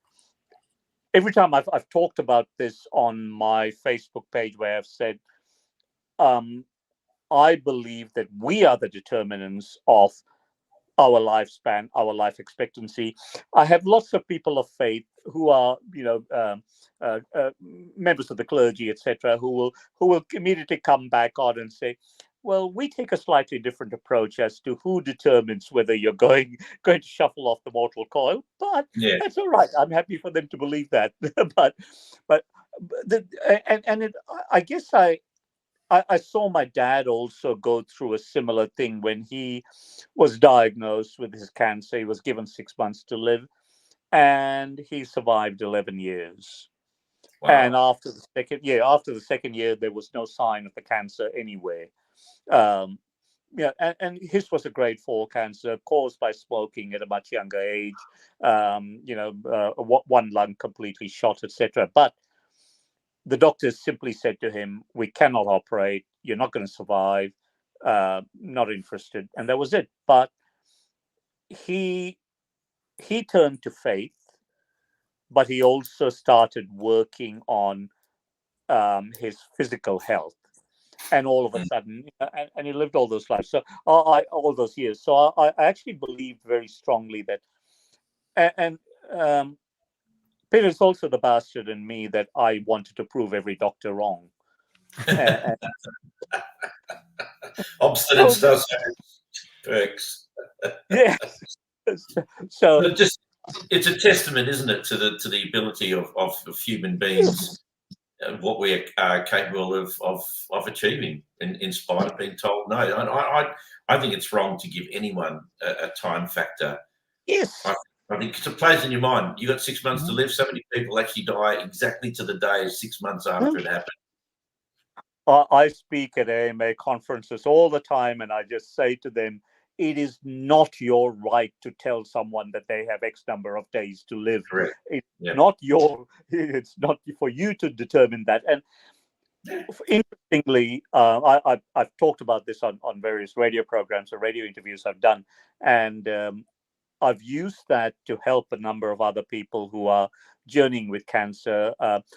every time I've talked about this on my Facebook page, where I've said, I believe that we are the determinants of our lifespan, our life expectancy. I have lots of people of faith who are, members of the clergy, etc., who will immediately come back on and say, well, we take a slightly different approach as to who determines whether you're going to shuffle off the mortal coil. But that's all right. I'm happy for them to believe that. I guess I saw my dad also go through a similar thing when he was diagnosed with his cancer. He was given 6 months to live, and he survived 11 years. Wow. And after the second year, there was no sign of the cancer anywhere. And his was a grade 4 cancer caused by smoking at a much younger age. One lung completely shot, etc. But the doctors simply said to him, we cannot operate. You're not going to survive. Not interested. And that was it. But he turned to faith, but he also started working on his physical health. And all of a sudden, and he lived all those lives. So all those years. So I actually believed very strongly that, and Peter is also the bastard in me that I wanted to prove every doctor wrong. Obstinate stuff. Perks. Yes. So it's a testament, isn't it, to the ability of human beings, what we are capable of achieving, in spite of being told no. I think it's wrong to give anyone a time factor. Yes. I think it plays in your mind. You got 6 months to live. So many people actually die exactly to the day 6 months after it happened. I speak at AMA conferences all the time, and I just say to them, it is not your right to tell someone that they have X number of days to live. Correct. It's not for you to determine that. And interestingly, I've talked about this on various radio programs or radio interviews I've done, and I've used that to help a number of other people who are journeying with cancer,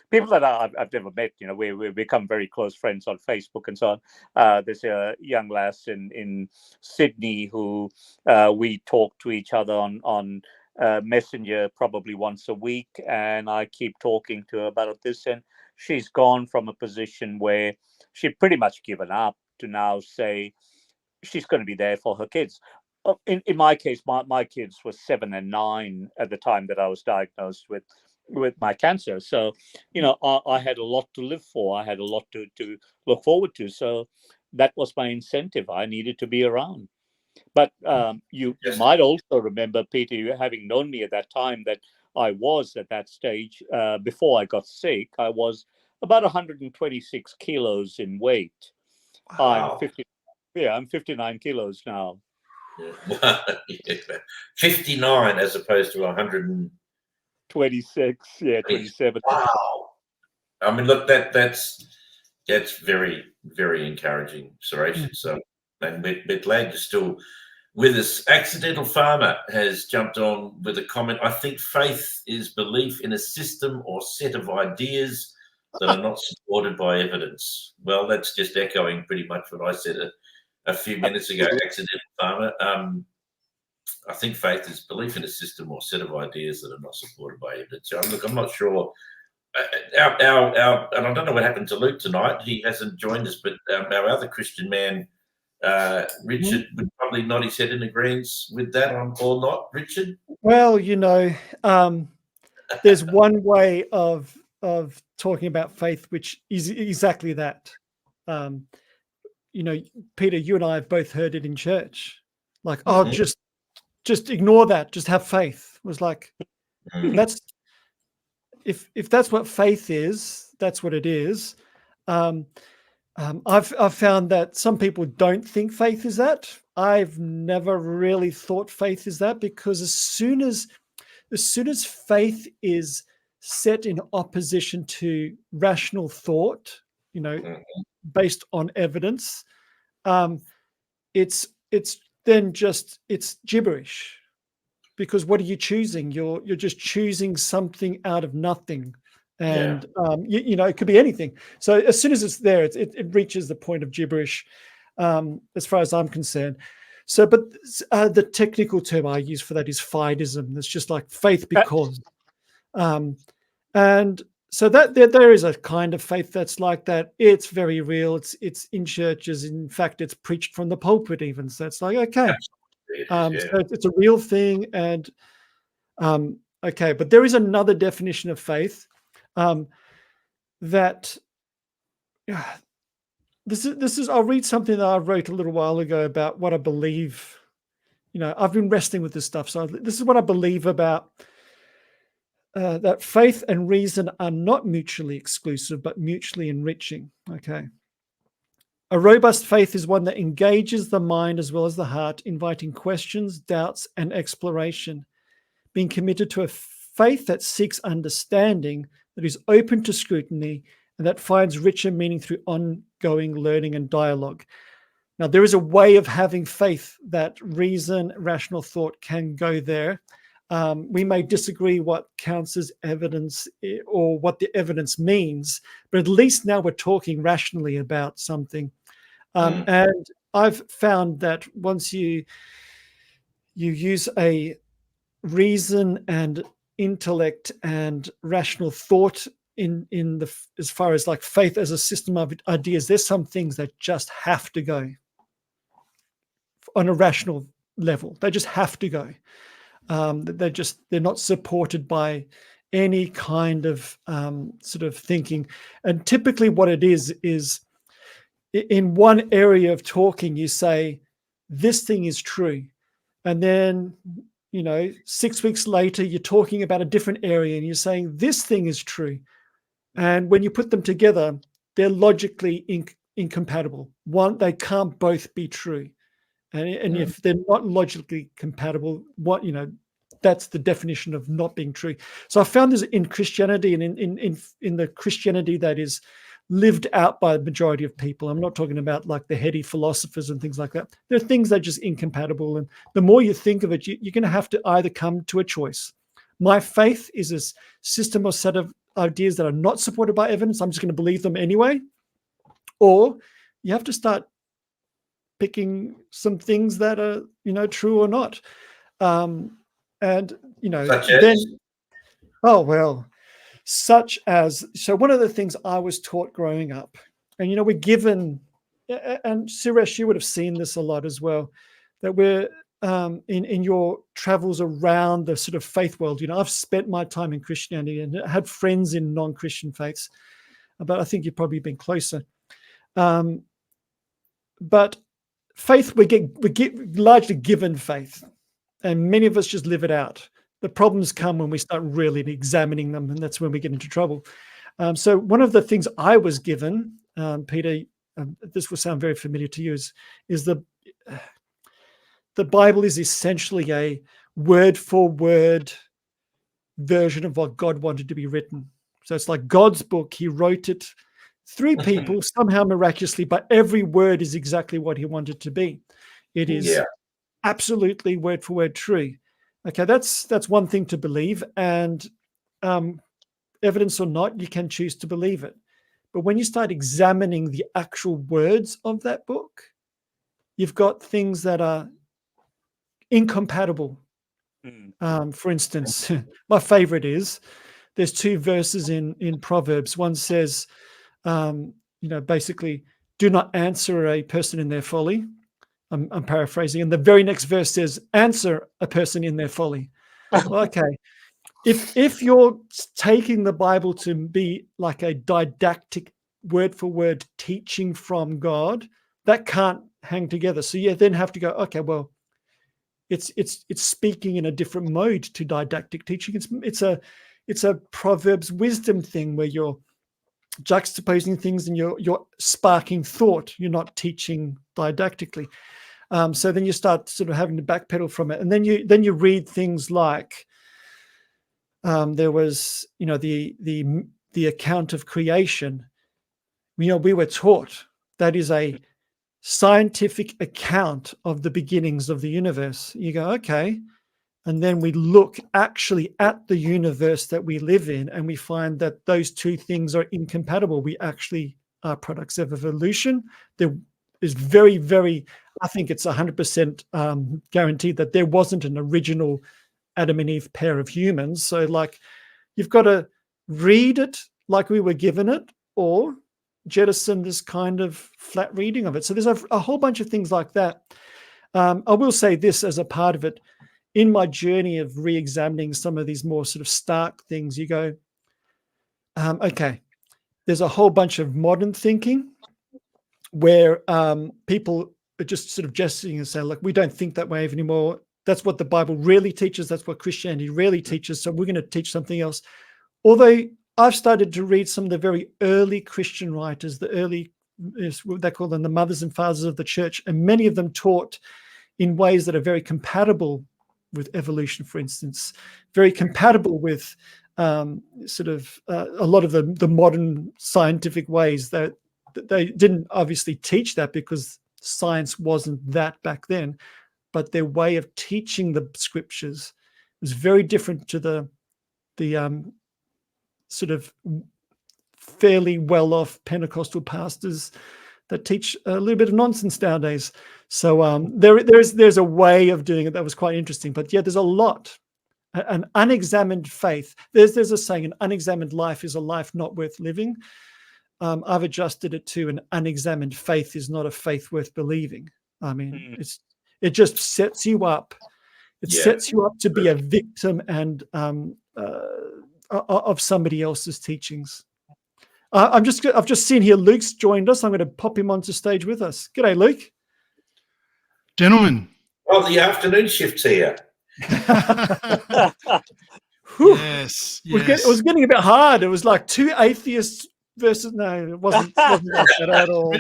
people that I've never met. We've become very close friends on Facebook and so on. There's a young lass in Sydney who we talk to each other on Messenger probably once a week, and I keep talking to her about this. And she's gone from a position where she'd pretty much given up to now say she's going to be there for her kids. In my case, my kids were 7 and 9 at the time that I was diagnosed with my cancer. So, I had a lot to live for. I had a lot to look forward to. So that was my incentive. I needed to be around. But you might also remember, Peter, you having known me at that time, that I was at that stage, before I got sick, I was about 126 kilos in weight. Wow. I'm 59 kilos now. 59 as opposed to 126. 27. Wow. I mean, look, that's very, very encouraging, Suresh. So, and we're glad you're still with us. Accidental Farmer has jumped on with a comment. I think faith is belief in a system or set of ideas that are not supported by evidence. Well, that's just echoing pretty much what I said a few minutes ago, Accidental Farmer. I think faith is belief in a system or set of ideas that are not supported by evidence. So, look, I'm not sure. And I don't know what happened to Luke tonight. He hasn't joined us, but our other Christian man, Richard would probably nod his head in agreement with that, or not, Richard? Well, there's one way of talking about faith, which is exactly that. Peter, you and I have both heard it in church. Like, oh, just ignore that. Just have faith. It was like, that's if that's what faith is, that's what it is. I've found that some people don't think faith is that. I've never really thought faith is that, because as soon as faith is set in opposition to rational thought, based on evidence, it's then just it's gibberish. Because what are you choosing? You're just choosing something out of nothing. And it could be anything. So as soon as it's there, it reaches the point of gibberish, as far as I'm concerned. So, but the technical term I use for that is fideism. It's just like faith because, and so that there is a kind of faith that's like that. It's very real. It's in churches. In fact, it's preached from the pulpit even. So it's like, okay, so it's a real thing. And okay, but there is another definition of faith. That this is I'll read something that I wrote a little while ago about what I believe. I've been wrestling with this stuff, so this is what I believe about that faith and reason are not mutually exclusive but mutually enriching. Okay, a robust faith is one that engages the mind as well as the heart, inviting questions, doubts, and exploration. Being committed to a faith that seeks understanding, that is open to scrutiny, and that finds richer meaning through ongoing learning and dialogue. Now, there is a way of having faith that reason, rational thought can go there. We may disagree what counts as evidence or what the evidence means, but at least now we're talking rationally about something. And I've found that once you use a reason and intellect and rational thought in the as far as like faith as a system of ideas, there's some things that just have to go on a rational level. They just have to go. They're not supported by any kind of sort of thinking. And typically what it is in one area of talking, you say, this thing is true. And then 6 weeks later, you're talking about a different area and you're saying this thing is true. And when you put them together, they're logically incompatible. One, they can't both be true. And if they're not logically compatible, that's the definition of not being true. So I found this in Christianity and in the Christianity that is lived out by the majority of people. I'm not talking about like the heady philosophers and things like that. There are things that are just incompatible. And the more you think of it, you're going to have to either come to a choice. My faith is a system or set of ideas that are not supported by evidence. I'm just going to believe them anyway. Or you have to start picking some things that are, true or not. Such as, so one of the things I was taught growing up, and we're given, and Suresh, you would have seen this a lot as well, that we're in your travels around the sort of faith world. I've spent my time in Christianity and had friends in non-Christian faiths, but I think you've probably been closer. But faith, we get largely given faith, and many of us just live it out. The problems come when we start really examining them, and that's when we get into trouble. So one of the things I was given, Peter, this will sound very familiar to you, is the Bible is essentially a word-for-word version of what God wanted to be written. So it's like God's book. He wrote it through people somehow miraculously, but every word is exactly what he wanted to be. It is absolutely word-for-word true. Okay, that's one thing to believe, and evidence or not, you can choose to believe it. But when you start examining the actual words of that book, you've got things that are incompatible. For instance, my favorite is there's two verses in Proverbs. One says, basically, do not answer a person in their folly. I'm paraphrasing. And the very next verse says, answer a person in their folly. Well, okay. If you're taking the Bible to be like a didactic word for word teaching from God, that can't hang together. So you then have to go, okay, well, it's speaking in a different mode to didactic teaching. It's a Proverbs wisdom thing where you're juxtaposing things and you're sparking thought. You're not teaching didactically. So then you start sort of having to backpedal from it, and then you read things like there was, the account of creation. We were taught that is a scientific account of the beginnings of the universe. You go, okay. And then we look actually at the universe that we live in, and we find that those two things are incompatible. We actually are products of evolution. There is very, very, I think it's 100% guaranteed that there wasn't an original Adam and Eve pair of humans. So like, you've got to read it like we were given it, or jettison this kind of flat reading of it. So there's a whole bunch of things like that. I will say this as a part of it. In my journey of re-examining some of these more sort of stark things, you go, okay, there's a whole bunch of modern thinking where people are just sort of gesturing and saying, look, we don't think that way anymore. That's what the Bible really teaches. That's what Christianity really teaches. So we're going to teach something else. Although I've started to read some of the very early Christian writers, the early, they call them the mothers and fathers of the church, and many of them taught in ways that are very compatible with evolution, for instance, very compatible with a lot of the modern scientific ways that they didn't obviously teach that because science wasn't that back then, but their way of teaching the scriptures was very different to the sort of fairly well-off Pentecostal pastors that teach a little bit of nonsense nowadays. So there's a way of doing it that was quite interesting. But yeah, there's a lot. An unexamined faith. There's a saying, an unexamined life is a life not worth living. I've adjusted it to an unexamined faith is not a faith worth believing. I mean, it just sets you up. It sets you up to be a victim and of somebody else's teachings. I've just seen here Luke's joined us. I'm going to pop him onto stage with us. G'day, Luke. Gentlemen. Well, the afternoon shift's here. Yes. It was getting a bit hard. It was like two atheists versus it wasn't like that at all.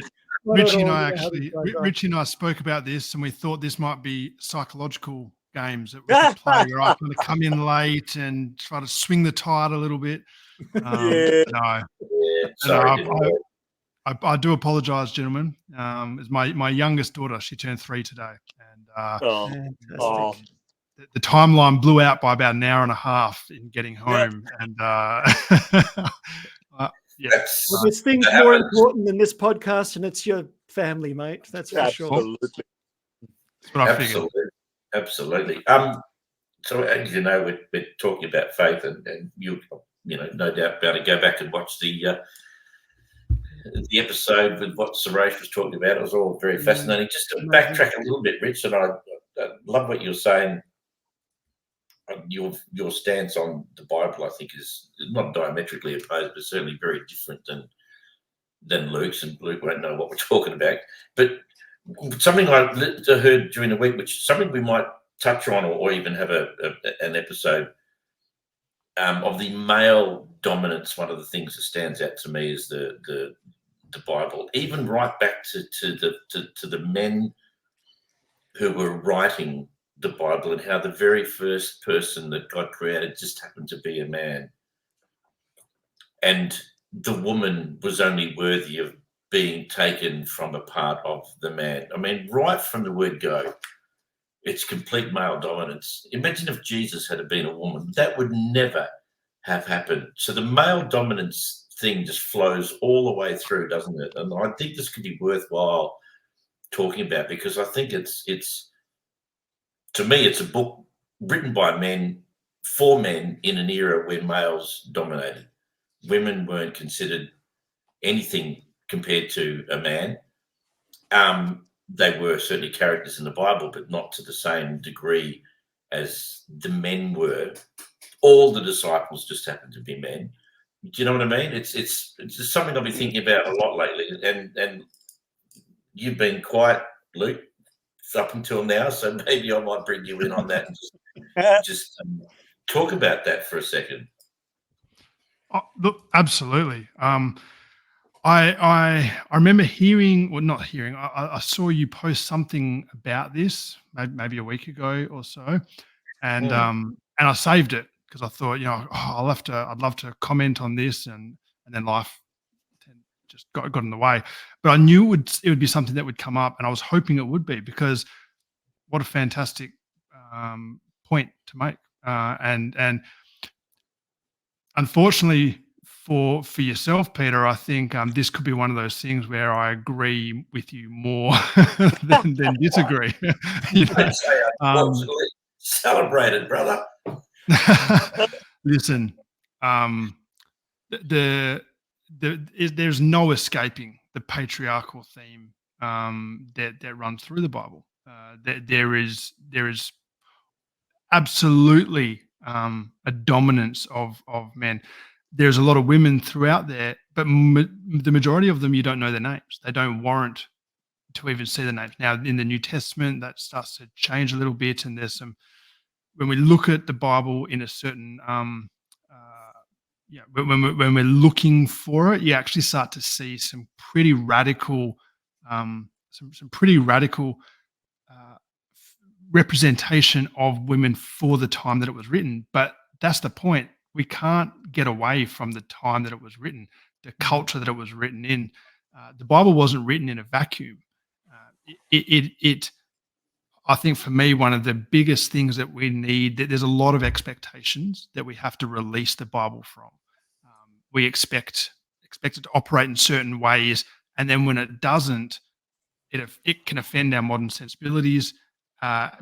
Richie and I spoke about this, and we thought this might be psychological games that we could play where I kind of come in late and try to swing the tide a little bit. I do apologize, gentlemen. It's my youngest daughter. She turned 3 today, and the timeline blew out by about an hour and a half in getting home. And there's things more important than this podcast, and it's your family, mate. That's for sure. Absolutely. That's what I figured. Absolutely. So as you know, we're talking about faith, and you no doubt about to go back and watch the episode with what Suresh was talking about. It was all very fascinating. Just to backtrack a little bit, Rich, and I love what you're saying. Your stance on the Bible, I think, is not diametrically opposed, but certainly very different than Luke's. And Luke won't know what we're talking about. But something I heard during the week, which something we might touch on, or even have an episode of the male dominance. One of the things that stands out to me is the Bible, even right back to the men who were writing the Bible, and how the very first person that God created just happened to be a man, and the woman was only worthy of being taken from a part of the man. I mean, right from the word go, it's complete male dominance. Imagine if Jesus had been a woman. That would never have happened. So the male dominance thing just flows all the way through, doesn't it? And I think this could be worthwhile talking about, because I think it's to me, it's a book written by men for men in an era where males dominated. Women weren't considered anything compared to a man. they were certainly characters in the Bible, but not to the same degree as the men were. All the disciples just happened to be men. Do you know what I mean? It's just something I've been thinking about a lot lately, and you've been quiet, Luke, up until now, so maybe I might bring you in on that and just talk about that for a second. Oh, look, absolutely. I remember hearing, or not hearing, I saw you post something about this maybe a week ago or so, and I saved it because I thought, I'd love to comment on this, and then life just got in the way. But I knew it would be something that would come up, and I was hoping it would be, because what a fantastic point to make, and unfortunately for yourself, Peter, I think this could be one of those things where I agree with you more than disagree. I'd say unfortunately. Celebrated, brother. Listen, there's no escaping the patriarchal theme that runs through the Bible. There is absolutely a dominance of men. There's a lot of women throughout there, but the majority of them, you don't know their names. They don't warrant to even see the names. Now, in the New Testament, that starts to change a little bit, and there's some, when we look at the Bible in a certain, when we're looking for it, you actually start to see some pretty radical, representation of women for the time that it was written. But that's the point. We can't get away from the time that it was written, the culture that it was written in. The Bible wasn't written in a vacuum. I think for me, one of the biggest things that we need, that there's a lot of expectations that we have to release the Bible from. We expect it to operate in certain ways, and then when it doesn't, it can offend our modern sensibilities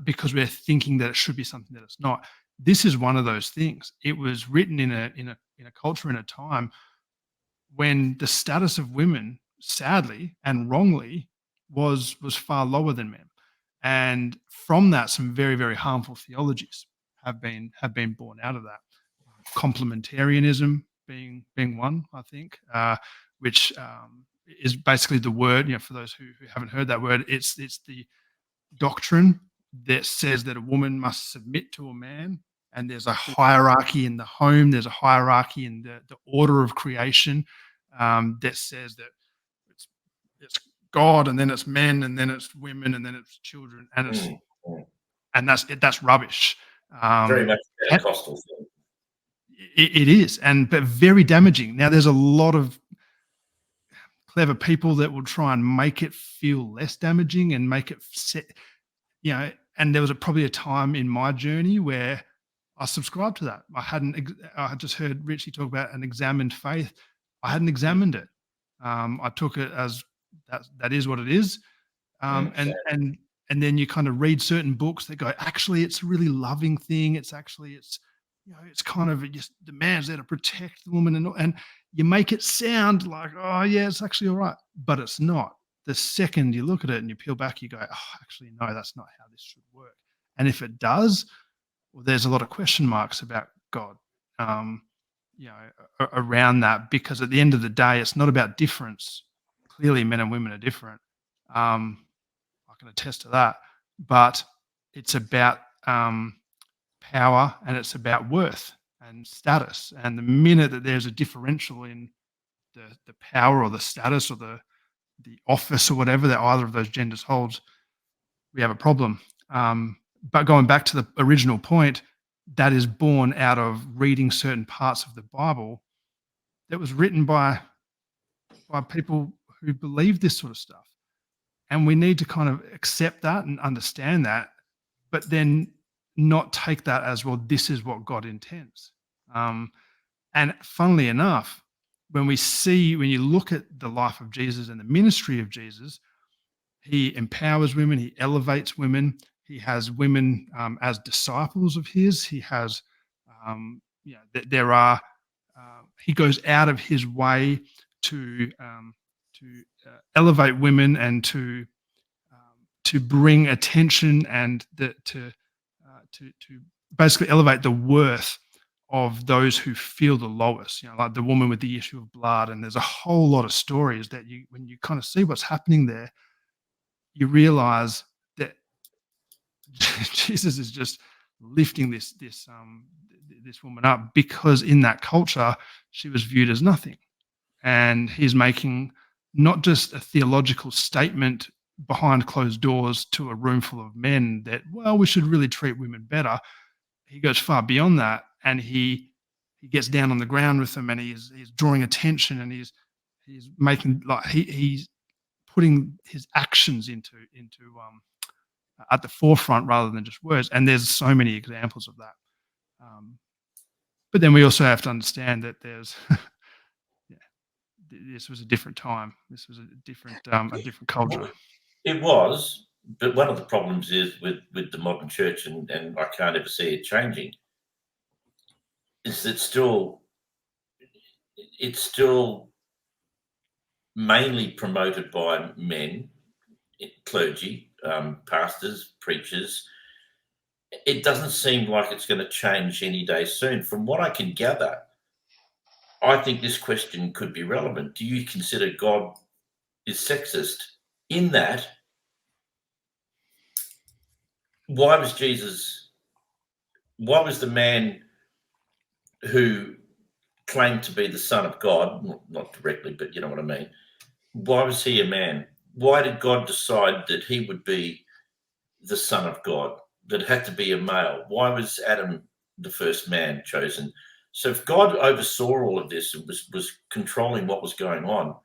because we're thinking that it should be something that it's not. This is one of those things. It was written in a culture, in a time when the status of women, sadly and wrongly, was far lower than men. And from that, some very, very harmful theologies have been born out of that. Complementarianism being one, I think, which is basically the word. For those who haven't heard that word, it's the doctrine that says that a woman must submit to a man, and there's a hierarchy in the home. There's a hierarchy in the order of creation that says that it's God, and then it's men, and then it's women, and then it's children, and that's rubbish. Very much Pentecostal thing. It is, but very damaging. Now, there's a lot of clever people that will try and make it feel less damaging and make it and there was probably a time in my journey where I subscribed to that. I had just heard Richie talk about an examined faith. I hadn't examined it. I took it as that is what it is. And then you kind of read certain books that go, actually, it's a really loving thing. It's kind of just the man's there to protect the woman, and you make it sound like, oh yeah, it's actually all right, but it's not. The second you look at it and you peel back, you go, oh, actually, no, that's not how this should work. And if it does, well, there's a lot of question marks about God, around that, because at the end of the day, it's not about difference. Clearly, men and women are different. I can attest to that, but it's about power, and it's about worth and status. And the minute that there's a differential in the power or the status or the office or whatever that either of those genders holds, we have a problem. But going back to the original point, that is born out of reading certain parts of the Bible that was written by people who believe this sort of stuff. And we need to kind of accept that and understand that, but then not take that as, well, this is what God intends. And funnily enough, when you look at the life of Jesus and the ministry of Jesus, he empowers women, he elevates women, he has women as disciples of his. He has, he goes out of his way to elevate women and to to bring attention and to basically elevate the worth of those who feel the lowest, like the woman with the issue of blood. And there's a whole lot of stories that when you kind of see what's happening there, you realize that Jesus is just lifting this woman up, because in that culture she was viewed as nothing, and he's making not just a theological statement behind closed doors to a room full of men that, well, we should really treat women better. He goes far beyond that, and he gets down on the ground with them, and he's drawing attention, and he's making, like, he's putting his actions into at the forefront rather than just words. And there's so many examples of that. But then we also have to understand that there's this was a different time. This was a different culture. It was, but one of the problems is with the modern church, and I can't ever see it changing, is that it's still mainly promoted by men, clergy, pastors, preachers. It doesn't seem like it's going to change any day soon. From what I can gather, I think this question could be relevant. Do you consider God is sexist in that? Why was the man who claimed to be the Son of God, not directly, but you know what I mean, why was he a man? Why did God decide that he would be the Son of God, that it had to be a male? Why was Adam, the first man, chosen? So if God oversaw all of this and was controlling what was going on,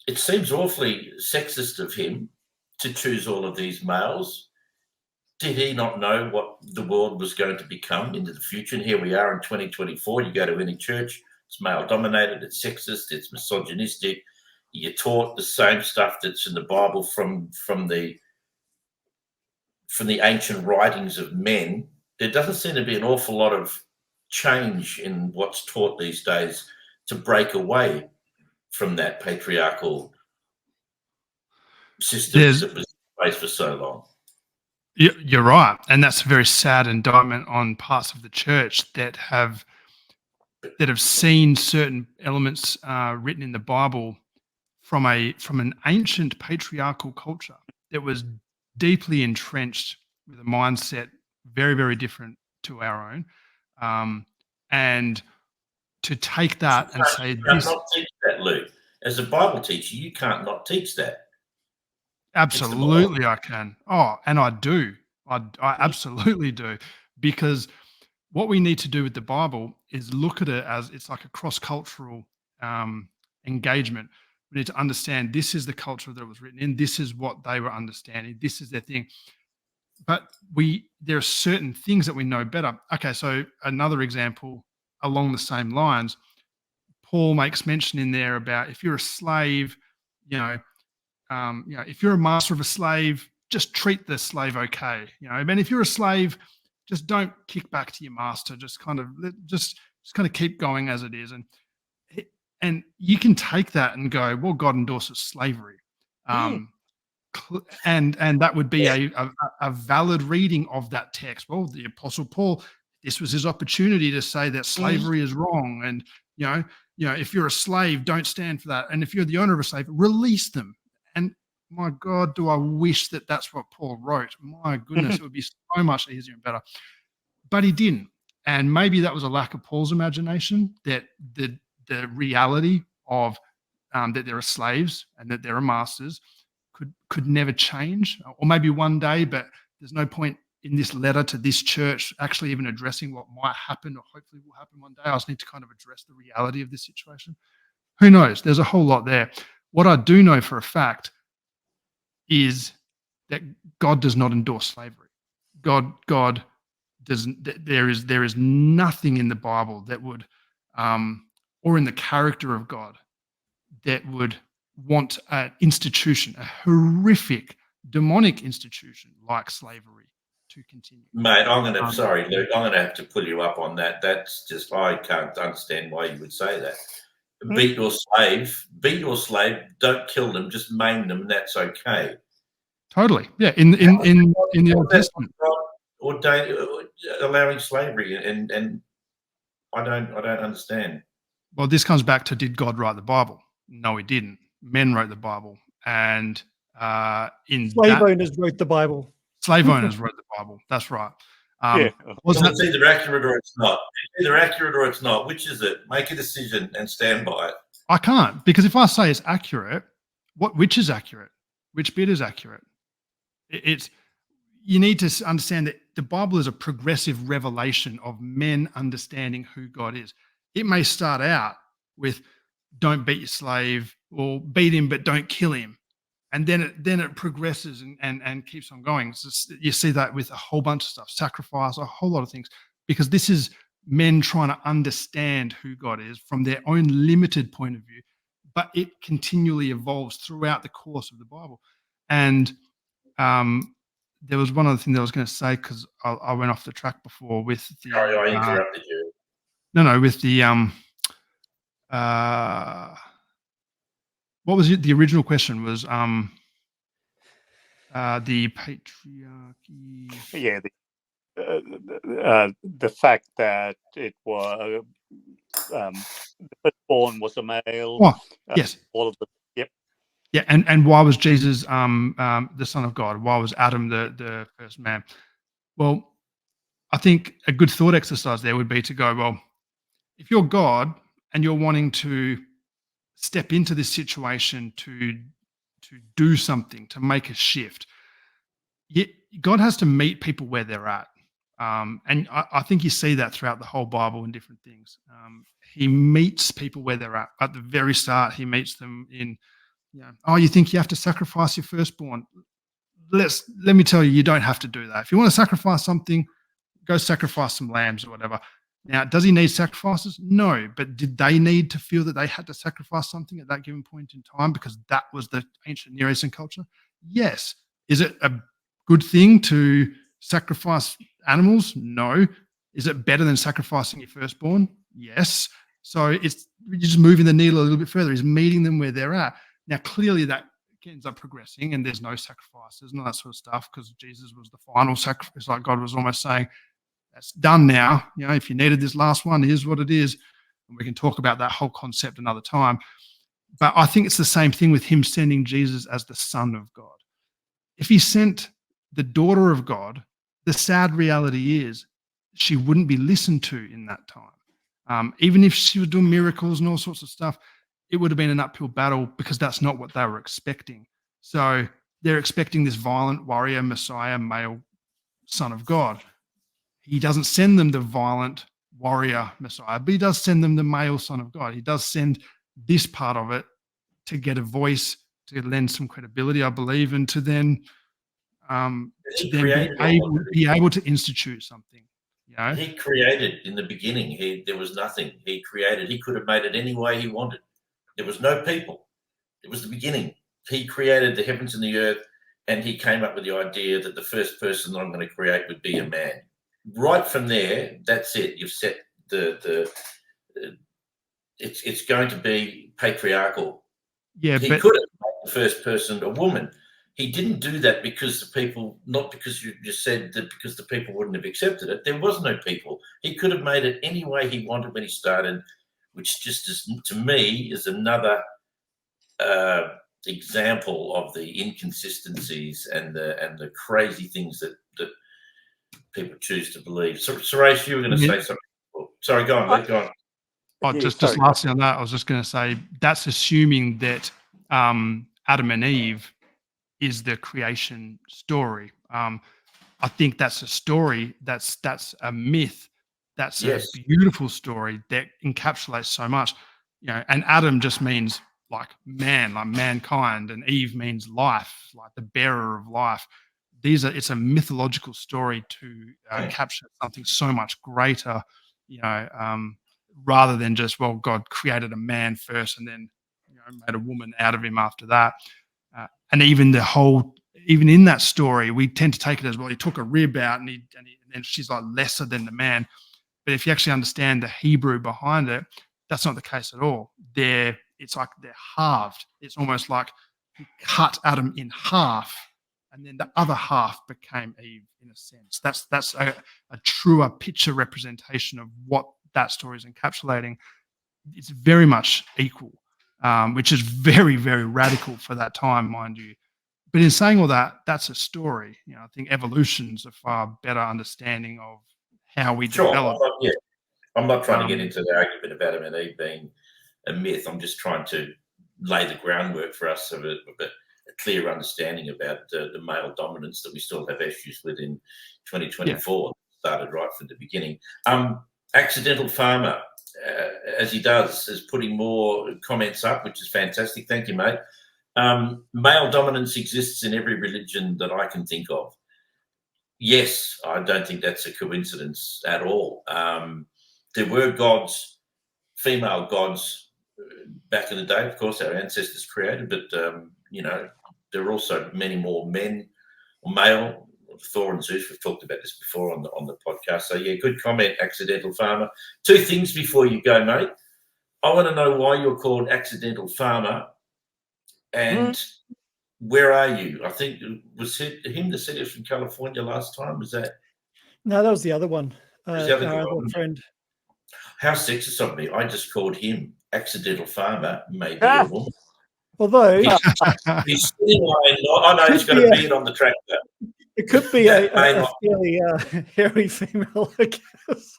it seems awfully sexist of him to choose all of these males. Did he not know what the world was going to become into the future? And here we are in 2024. You go to any church, it's male-dominated, it's sexist, it's misogynistic. You're taught the same stuff that's in the Bible from the ancient writings of men. There doesn't seem to be an awful lot of change in what's taught these days to break away from that patriarchal system that was in place for so long. You're right, and that's a very sad indictment on parts of the church that have seen certain elements written in the Bible from an ancient patriarchal culture that was deeply entrenched with a mindset very, very different to our own, and to take that and say, you can't not teach that, Luke. As a Bible teacher, you can't not teach that. Absolutely, I can. Oh, and I do. I absolutely do, because what we need to do with the Bible is look at it as it's like a cross-cultural engagement. We need to understand this is the culture that it was written in. This is what they were understanding. This is their thing. But there are certain things that we know better. Okay, so another example along the same lines, Paul makes mention in there about if you're a slave, if you're a master of a slave, just treat the slave okay. And if you're a slave, just don't kick back to your master. Just kind of keep going as it is. And you can take that and go, well, God endorses slavery. And that would be a valid reading of that text. Well, the Apostle Paul, this was his opportunity to say that slavery is wrong. And, if you're a slave, don't stand for that. And if you're the owner of a slave, release them. And my God, do I wish that that's what Paul wrote. My goodness, it would be so much easier and better. But he didn't. And maybe that was a lack of Paul's imagination, that the reality of that there are slaves and that there are masters could never change, or maybe one day, but there's no point in this letter to this church actually even addressing what might happen or hopefully will happen one day. I just need to kind of address the reality of this situation. Who knows? There's a whole lot there. What I do know for a fact is that God does not endorse slavery. God doesn't. There is nothing in the Bible that would, or in the character of God, that would want an institution, a horrific, demonic institution like slavery, to continue. Mate, sorry, Luke, I'm going to have to pull you up on that. That's just, I can't understand why you would say that. Beat your slave, don't kill them, just maim them, and that's okay. Totally. Yeah. In the Old Testament. Allowing slavery, and I don't understand. Well, this comes back to, did God write the Bible? No, he didn't. Men wrote the Bible, and Slave owners wrote the Bible. Slave owners wrote the Bible. That's right. Yeah. Well, it's either accurate or it's not. It's either accurate or it's not. Which is it? Make a decision and stand by it. I can't, because if I say it's accurate, which is accurate? Which bit is accurate? You need to understand that the Bible is a progressive revelation of men understanding who God is. It may start out with, don't beat your slave, or beat him but don't kill him, and then it progresses and keeps on going. So you see that with a whole bunch of stuff, sacrifice, a whole lot of things, because this is men trying to understand who God is from their own limited point of view, but it continually evolves throughout the course of the Bible. And there was one other thing that I was going to say, because I went off the track before with the. Sorry, I interrupted you. No, with the what was it? The original question was the patriarchy. Yeah, the fact that it was the firstborn was a male. Oh, yes. All of the Yeah, and why was Jesus the Son of God? Why was Adam the first man? Well, I think a good thought exercise there would be to go, well, if you're God and you're wanting to step into this situation to do something, to make a shift, God has to meet people where they're at. And I think you see that throughout the whole Bible in different things. He meets people where they're at. At the very start, he meets them in, oh, you think you have to sacrifice your firstborn? Let me tell you, you don't have to do that. If you want to sacrifice something, go sacrifice some lambs or whatever. Now, does he need sacrifices? No, but did they need to feel that they had to sacrifice something at that given point in time because that was the ancient Near Eastern culture? Yes. Is it a good thing to sacrifice animals? No. Is it better than sacrificing your firstborn? Yes. So you're just moving the needle a little bit further. He's meeting them where they're at. Now, clearly that ends up progressing and there's no sacrifices and all that sort of stuff because Jesus was the final sacrifice. Like God was almost saying, that's done now. If you needed this last one, here's what it is. And we can talk about that whole concept another time. But I think it's the same thing with him sending Jesus as the Son of God. If he sent the daughter of God, the sad reality is she wouldn't be listened to in that time. Even if she was doing miracles and all sorts of stuff, it would have been an uphill battle because that's not what they were expecting. So they're expecting this violent warrior, Messiah, male Son of God. He doesn't send them the violent warrior Messiah, but he does send them the male Son of God. He does send this part of it to get a voice, to lend some credibility, I believe, and to then, be able to institute something. He created in the beginning. There was nothing. He created. He could have made it any way he wanted. There was no people. It was the beginning. He created the heavens and the earth, and he came up with the idea that the first person that I'm going to create would be a man. Right from there, that's it. You've set it's going to be patriarchal. Yeah, he could have made the first person a woman. He didn't do that because the people, not because you just said that because the people wouldn't have accepted it. There was no people. He could have made it any way he wanted when he started, which just is, to me, is another example of the inconsistencies and the crazy things that people choose to believe. So, Suresh, you were going to say something. Sorry, go on. Go on. Oh, just lastly on that, I was just going to say that's assuming that Adam and Eve is the creation story. I think that's a story. That's a myth. That's a beautiful story that encapsulates so much. And Adam just means like man, like mankind, and Eve means life, like the bearer of life. It's a mythological story to capture something so much greater, rather than just, well, God created a man first and then made a woman out of him after that. And even in that story, we tend to take it as, well, he took a rib out and and she's like lesser than the man. But if you actually understand the Hebrew behind it, that's not the case at all. It's like they're halved. It's almost like he cut Adam in half and then the other half became Eve in a sense. That's a truer picture representation of what that story is encapsulating. It's very much equal, which is very, very radical for that time, mind you. But in saying all that, that's a story. I think evolution's a far better understanding of how we Sure. develop. I'm not trying to get into the argument about Adam and Eve being a myth. I'm just trying to lay the groundwork for us of a clear understanding about the male dominance that we still have issues with in 2024. Started right from the beginning. Accidental Farmer, as he does, is putting more comments up, which is fantastic. Thank you, mate. Male dominance exists in every religion that I can think of. Yes, I don't think that's a coincidence at all. There were gods, female gods, back in the day, of course, our ancestors created, but, there are also many more men, or male, Thor and Zeus. We've talked about this before on the podcast. So, yeah, good comment, Accidental Farmer. 2 things before you go, mate. I want to know why you're called Accidental Farmer, and where are you? I think was it him that said he was from California last time. Was that? No, that was the other one. Was the other Our guy? other friend. How sexist of me! I just called him Accidental Farmer, maybe a woman. Although He's sitting line. I know he's got a beard on the tractor. it could be a fairly hairy female, I guess.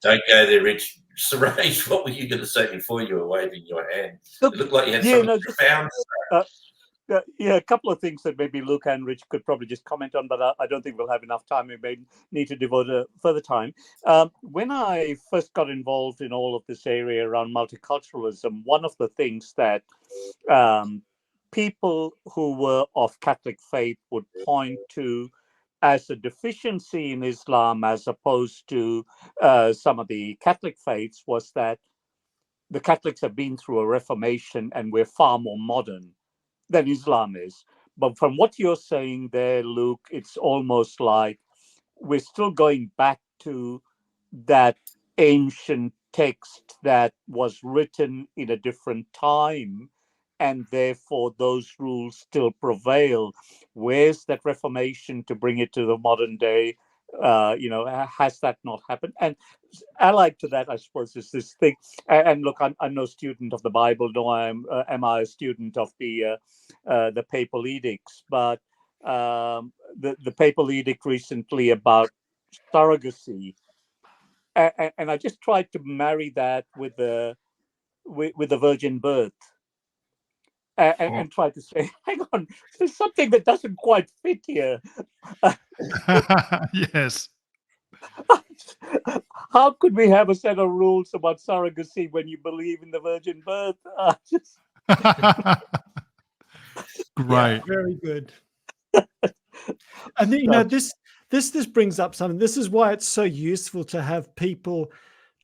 Don't go there, Rich. Suraj, what were you going to say before you were waving your hand? It looked like you had something profound. A couple of things that maybe Luke and Rich could probably just comment on, but I don't think we'll have enough time. We may need to devote further time. When I first got involved in all of this area around multiculturalism, one of the things that people who were of Catholic faith would point to as a deficiency in Islam, as opposed to some of the Catholic faiths, was that the Catholics have been through a Reformation and we're far more modern than Islam is. But from what you're saying there, Luke, it's almost like we're still going back to that ancient text that was written in a different time, and therefore those rules still prevail. Where's that Reformation to bring it to the modern day? Has that not happened? And allied to that, I suppose, is this thing. And look, I'm no student of the Bible, nor am I a student of the papal edicts. But the papal edict recently about surrogacy, and I just tried to marry that with the virgin birth. And try to say, hang on, there's something that doesn't quite fit here. Yes. How could we have a set of rules about surrogacy when you believe in the virgin birth? Great. Very good. I think this brings up something. This is why it's so useful to have people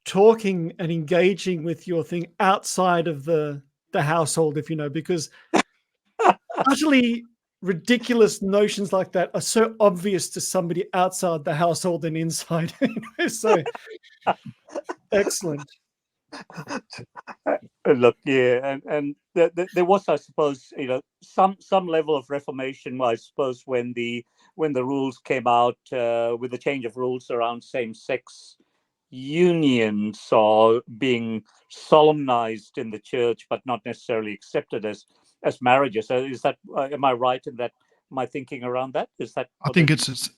talking and engaging with your thing outside of the household, if you know, because utterly ridiculous notions like that are so obvious to somebody outside the household and inside. So excellent. Look, yeah, and there was, I suppose, some level of reformation, I suppose, when the rules came out with the change of rules around same-sex unions or being solemnized in the church, but not necessarily accepted as marriages. So is that? Am I right in that? My thinking around that is that? I think it's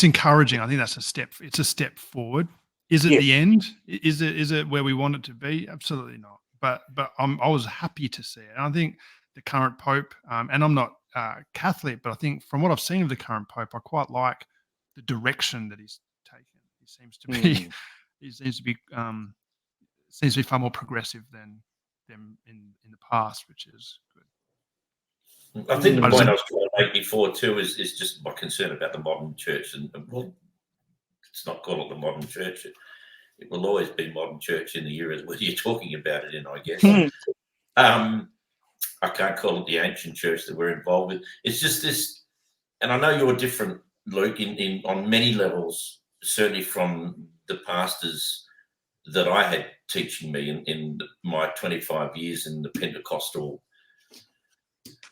encouraging. I think that's a step. It's a step forward. Is it the end? Is it where we want it to be? Absolutely not. But I was happy to see it. And I think the current Pope, and I'm not Catholic, but I think from what I've seen of the current Pope, I quite like the direction that he's taken. He seems to be. He seems to be far more progressive than them in the past, which is good. I think the point I was trying to make before too is just my concern about the modern church, and well, it's not called the modern church. It will always be modern church in the era where you're talking about it in, I guess. I can't call it the ancient church that we're involved with. It's just this, and I know you're different, Luke, on many levels, certainly from the pastors that I had teaching me in my 25 years in the Pentecostal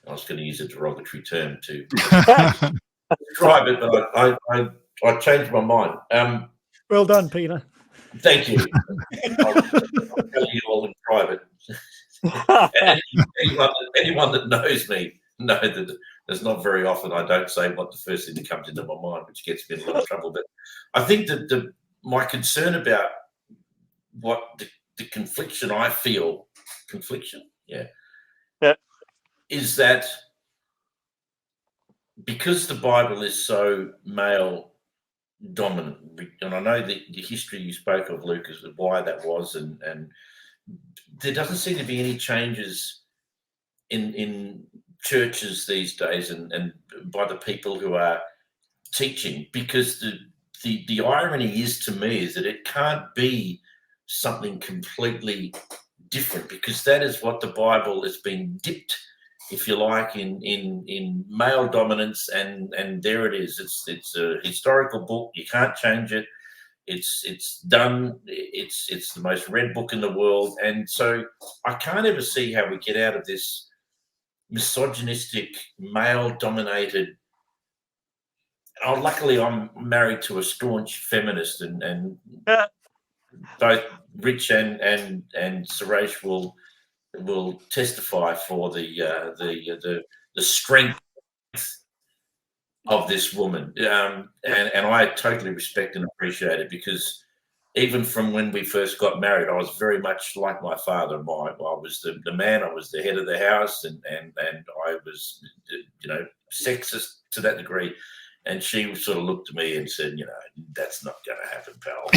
I was going to use a derogatory term to describe it, but I changed my mind. Well done, Peter. Thank you. I'll tell you all in private. And anyone that knows me know that there's not very often I don't say what the first thing that comes into my mind, which gets me in a lot of trouble. But I think that my concern about what the confliction I feel, yeah, is that because the Bible is so male dominant, and I know the history you spoke of, Lucas, of why that was, and there doesn't seem to be any changes in churches these days and by the people who are teaching, because the irony is, to me, is that it can't be something completely different, because that is what the Bible has been dipped, if you like, in male dominance, and there it is. It's a historical book. You can't change it. It's done. It's the most read book in the world, and so I can't ever see how we get out of this misogynistic, male-dominated. Oh, luckily, I'm married to a staunch feminist, and both Rich and Suresh will testify for the strength of this woman, and I totally respect and appreciate it, because even from when we first got married, I was very much like my father. I was the man. I was the head of the house, and I was, sexist to that degree. And she sort of looked at me and said, that's not going to happen, pal.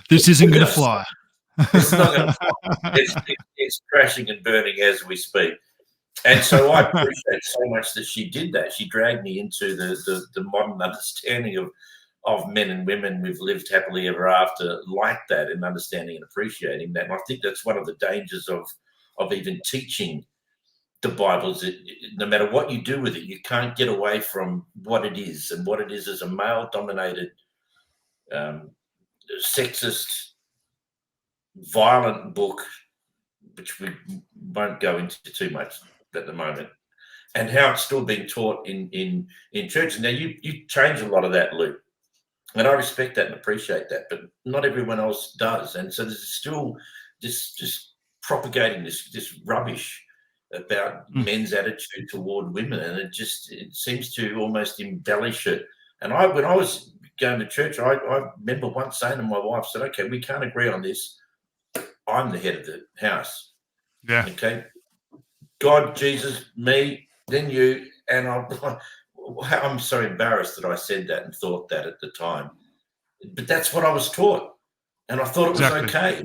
This isn't going to fly. It's not going to fly. It's crashing and burning as we speak. And so I appreciate so much that she did that. She dragged me into the modern understanding of men and women who've lived happily ever after like that, and understanding and appreciating that. And I think that's one of the dangers of even teaching the Bible, is no matter what you do with it, you can't get away from what it is. And what it is a male-dominated, sexist, violent book, which we won't go into too much at the moment, and how it's still being taught in church. Now, you change a lot of that, Luke, and I respect that and appreciate that, but not everyone else does. And so there's still just propagating this rubbish about men's attitude toward women, and it seems to almost embellish it. And when I was going to church, I remember once saying to my wife, said, okay, we can't agree on this. I'm the head of the house. Yeah. Okay. God, Jesus, me, then you. And I'm so embarrassed that I said that and thought that at the time. But that's what I was taught. And I thought it was okay.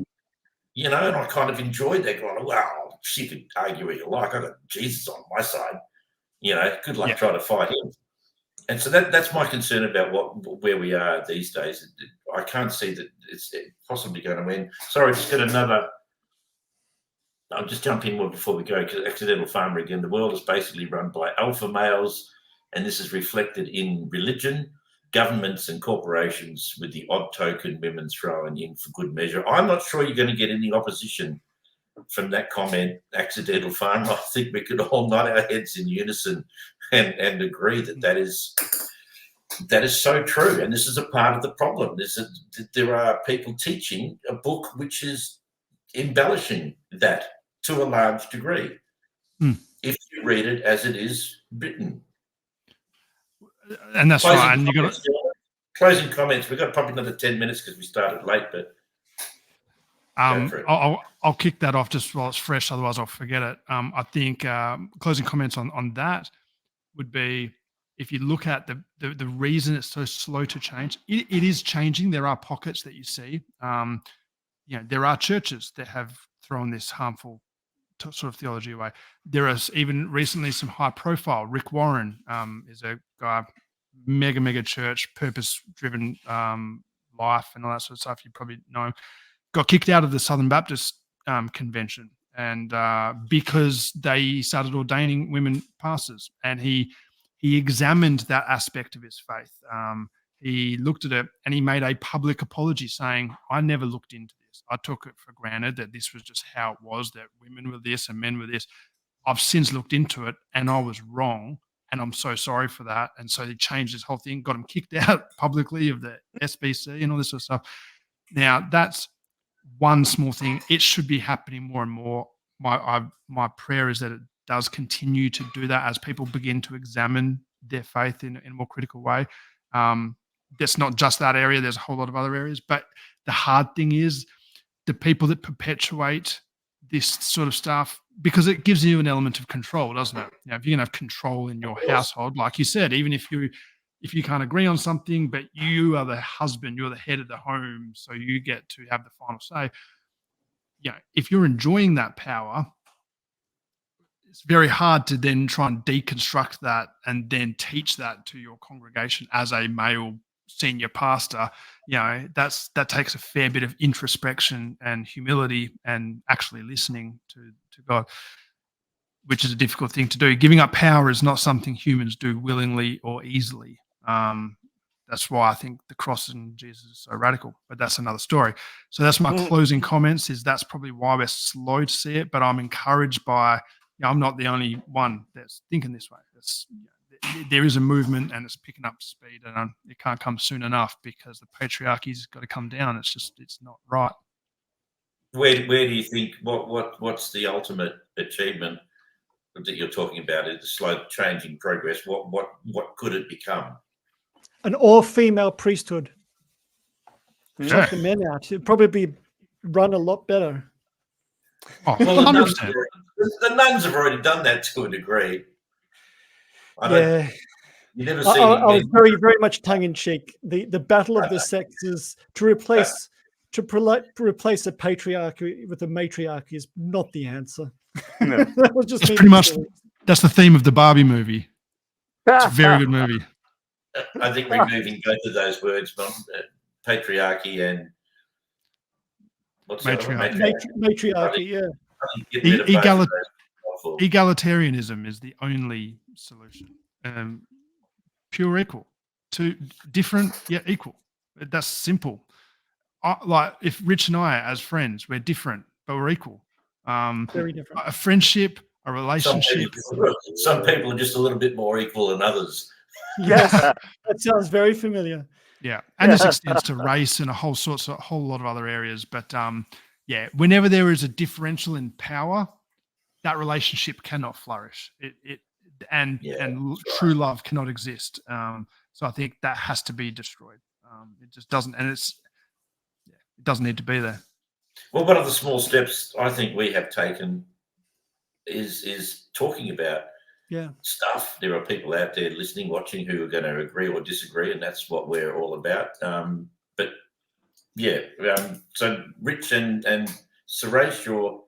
And I kind of enjoyed that, going, wow, she could argue what you like. I got Jesus on my side. Good luck trying to fight him. And so that's my concern about where we are these days. I can't see that it's possibly going to end. Sorry, just got another. I'll just jump in more before we go, because accidental farmer again. The world is basically run by alpha males, and this is reflected in religion, governments, and corporations, with the odd token women thrown in for good measure. I'm not sure you're going to get any opposition from that comment, accidental farmer. I think we could all nod our heads in unison and agree that is so true. And this is a part of the problem. There are people teaching a book which is embellishing that to a large degree, if you read it as it is written. And that's right. And you got closing comments. We've got probably another 10 minutes because we started late, but I'll kick that off just while it's fresh, otherwise I'll forget it. I think closing comments on that would be, if you look at the reason it's so slow to change, it is changing. There are pockets that you see. There are churches that have thrown this harmful sort of theology away. There is even recently some high profile. Rick Warren is a guy, mega church, purpose-driven life and all that sort of stuff. You probably know him. Got kicked out of the Southern Baptist convention, and because they started ordaining women pastors, and he examined that aspect of his faith. He looked at it and he made a public apology, saying, I never looked into this. I took it for granted that this was just how it was, that women were this and men were this. I've since looked into it and I was wrong. And I'm so sorry for that. And so they changed this whole thing, got him kicked out publicly of the SBC and all this sort of stuff. Now, that's one small thing. It should be happening more and more. My prayer is that it does continue to do that as people begin to examine their faith in a more critical way. That's not just that area. There's a whole lot of other areas. But the hard thing is the people that perpetuate this sort of stuff, because it gives you an element of control, doesn't it? You know, if you can have control in your household, like you said, even if you can't agree on something, but you are the husband, you're the head of the home, so you get to have the final say. You know, if you're enjoying that power, it's very hard to then try and deconstruct that and then teach that to your congregation as a male senior pastor. You know, that takes a fair bit of introspection and humility and actually listening to God, which is a difficult thing to do. Giving up power is not something humans do willingly or easily. That's why I think the cross and Jesus is so radical, but that's another story. So that's my closing comments, is that's probably why we're slow to see it, but I'm encouraged by, you know, I'm not the only one that's thinking this way. There is a movement and it's picking up speed, and it can't come soon enough because the patriarchy's got to come down. It's not right. Where do you think, what's the ultimate achievement that you're talking about? Is the slow changing progress? What could it become? An all-female priesthood. Yeah. Check the men out. It'd probably run a lot better. Oh, Well, the 100%. nuns have already done that to a degree. Yeah. You never I see was very, very much tongue-in-cheek. The battle of the sexes to replace a patriarchy with a matriarchy is not the answer. No. That was just It's pretty much, that's the theme of the Barbie movie. It's a very good movie. I think removing both of those words, patriarchy and what's the other one? matriarchy, yeah. Get rid of both of those. Egalitarianism is the only solution. Pure equal, two different yet equal. That's simple. Like if Rich and I, as friends, we're different, but we're equal. Very different. A friendship, a relationship. Some people are just a little bit more equal than others. Yes, that sounds very familiar. Yeah, and this extends to race and a whole lot of other areas. But yeah, whenever there is a differential in power, that relationship cannot flourish. True love cannot exist. So I think that has to be destroyed. It just doesn't, and it doesn't need to be there. Well, one of the small steps I think we have taken is talking about stuff. There are people out there listening, watching, who are going to agree or disagree, and that's what we're all about. So Rich and Suresh, your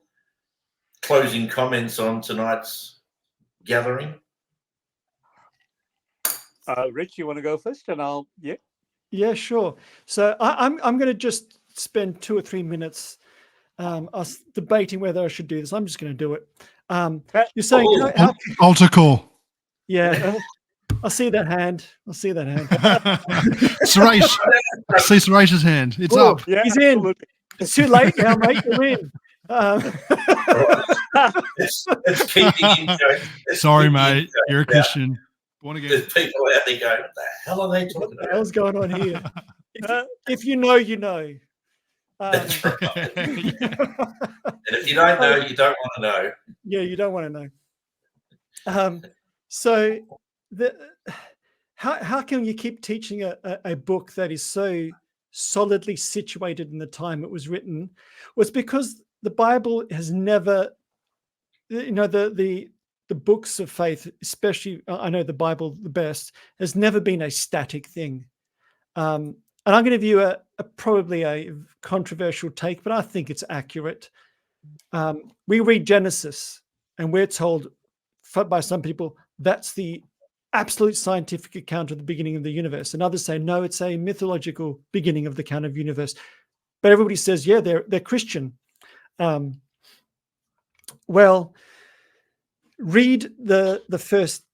closing comments on tonight's gathering? Rich, you want to go first, and I'll Yeah, sure. So I'm going to just spend 2 or 3 minutes us debating whether I should do this. I'm just going to do it. You're saying altar call. Yeah. I see that hand. Suresh, I see Suresh's hand. It's up. Yeah, he's in. It's too late now, mate. You're in. Let's keep the intro. Sorry, mate. You're a Christian. Born again. There's people out there going, what the hell are they talking What the about? hell's going on here? If you know, you know. That's right. And if you don't know, you don't want to know. Yeah, you don't want to know. So how can you keep teaching a book that is so solidly situated in the time it was written? Well, it's because the Bible has never, the books of faith, especially, I know the Bible the best, has never been a static thing. And I'm going to give you probably a controversial take, but I think it's accurate. We read Genesis, and we're told by some people that's the absolute scientific account of the beginning of the universe, and others say no, it's a mythological beginning of the account of universe. But everybody says, yeah, they're Christian. Well, read the first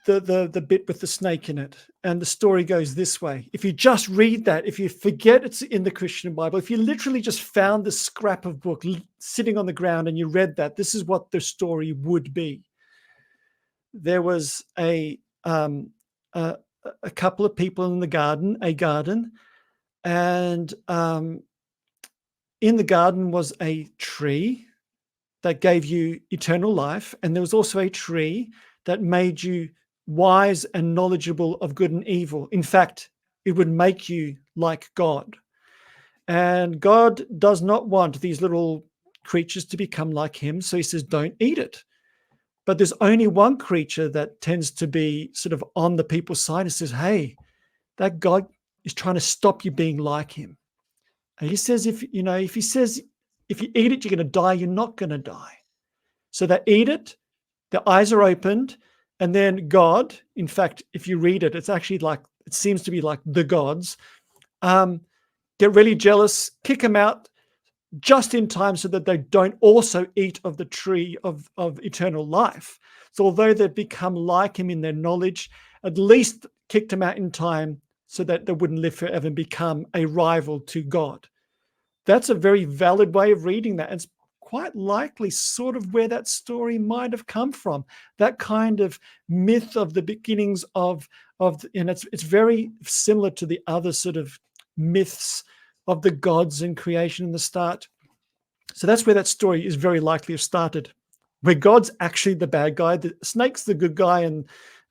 the bit with the snake in it, and the story goes this way. If you just read that, if you forget it's in the Christian Bible, if you literally just found the scrap of book sitting on the ground and you read that, this is what the story would be. There was a couple of people in the garden, and in the garden was a tree that gave you eternal life, and there was also a tree that made you wise and knowledgeable of good and evil. In fact, it would make you like God. And God does not want these little creatures to become like him, so he says, don't eat it. But there's only one creature that tends to be sort of on the people's side and says, hey, that God is trying to stop you being like him. And he says, if you eat it, you're going to die, you're not going to die. So they eat it, their eyes are opened, and then God, in fact, if you read it, it's actually like, it seems to be like the gods, get really jealous, kick them out just in time so that they don't also eat of the tree of eternal life. So although they've become like him in their knowledge, at least kicked him out in time so that they wouldn't live forever and become a rival to God. That's a very valid way of reading that. And it's quite likely sort of where that story might have come from. That kind of myth of the beginnings and it's very similar to the other sort of myths of the gods and creation in the start. So that's where that story is very likely to have started, where God's actually the bad guy, the snake's the good guy,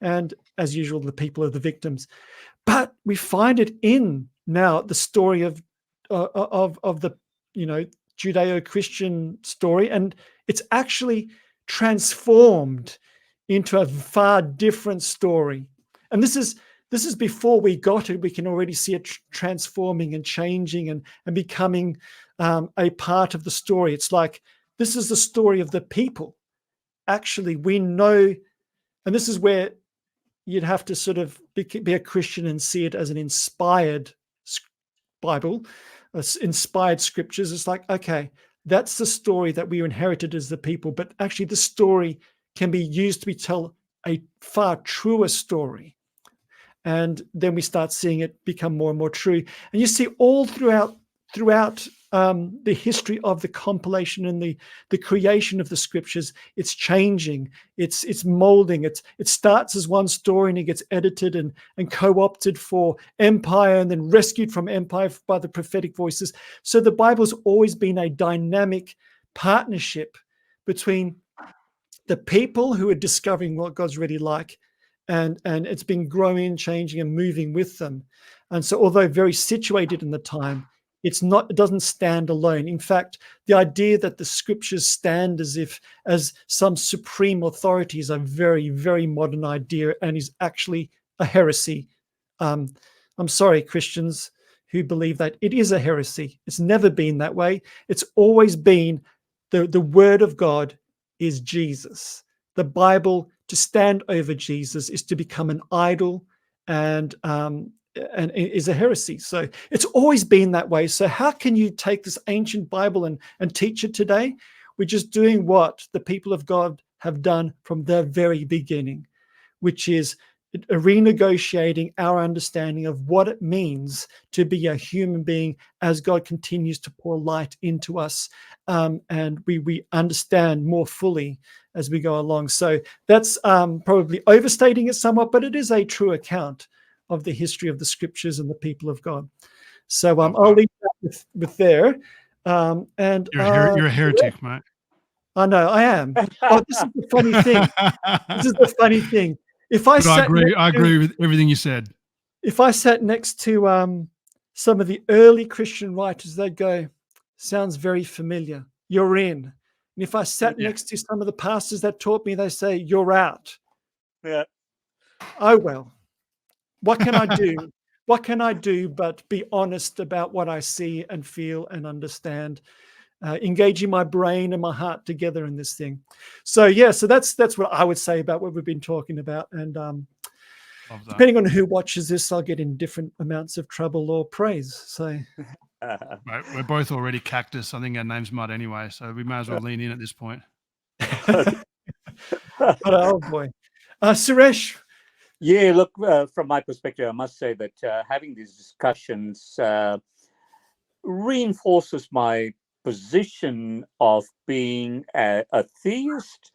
and as usual, the people are the victims. But we find it in now the story of the Judeo-Christian story, and it's actually transformed into a far different story. And this is before we got it. We can already see it transforming and changing and becoming a part of the story. It's like, this is the story of the people. Actually, we know, and this is where you'd have to sort of be a Christian and see it as an inspired Bible, inspired scriptures. It's like, okay, that's the story that we inherited as the people, but actually the story can be used to tell a far truer story. And then we start seeing it become more and more true. And you see all throughout the history of the compilation and the creation of the scriptures, it's changing, it's molding. It starts as one story and it gets edited and co-opted for empire and then rescued from empire by the prophetic voices. So the Bible's always been a dynamic partnership between the people who are discovering what God's really like, and it's been growing, changing, and moving with them. And so, although very situated in the time, it doesn't stand alone. In fact, the idea that the scriptures stand as some supreme authority is a very, very modern idea and is actually a heresy. I'm sorry, Christians who believe that. It is a heresy. It's never been that way. It's always been the word of God is Jesus. The Bible, to stand over Jesus, is to become an idol and is a heresy. So it's always been that way. So how can you take this ancient Bible and teach it today? We're just doing what the people of God have done from the very beginning, which is renegotiating our understanding of what it means to be a human being as God continues to pour light into us. And we understand more fully as we go along. So that's probably overstating it somewhat, but it is a true account of the history of the scriptures and the people of God. So I'll leave that with there. And you're a heretic, mate. I know I am. Oh, this is the funny thing. This is the funny thing. I agree with everything you said. If I sat next to some of the early Christian writers, they'd go, sounds very familiar. You're in. And if I sat next to some of the pastors that taught me, they say, you're out. Yeah. Oh, well, what can I do? What can I do but be honest about what I see and feel and understand, engaging my brain and my heart together in this thing. So that's what I would say about what we've been talking about. And depending on who watches this, I'll get in different amounts of trouble or praise. So we're both already cactus. I think our name's mud anyway, so we may as well lean in at this point. Oh boy. Suresh, Yeah, look, from my perspective, I must say that having these discussions reinforces my position of being a theist,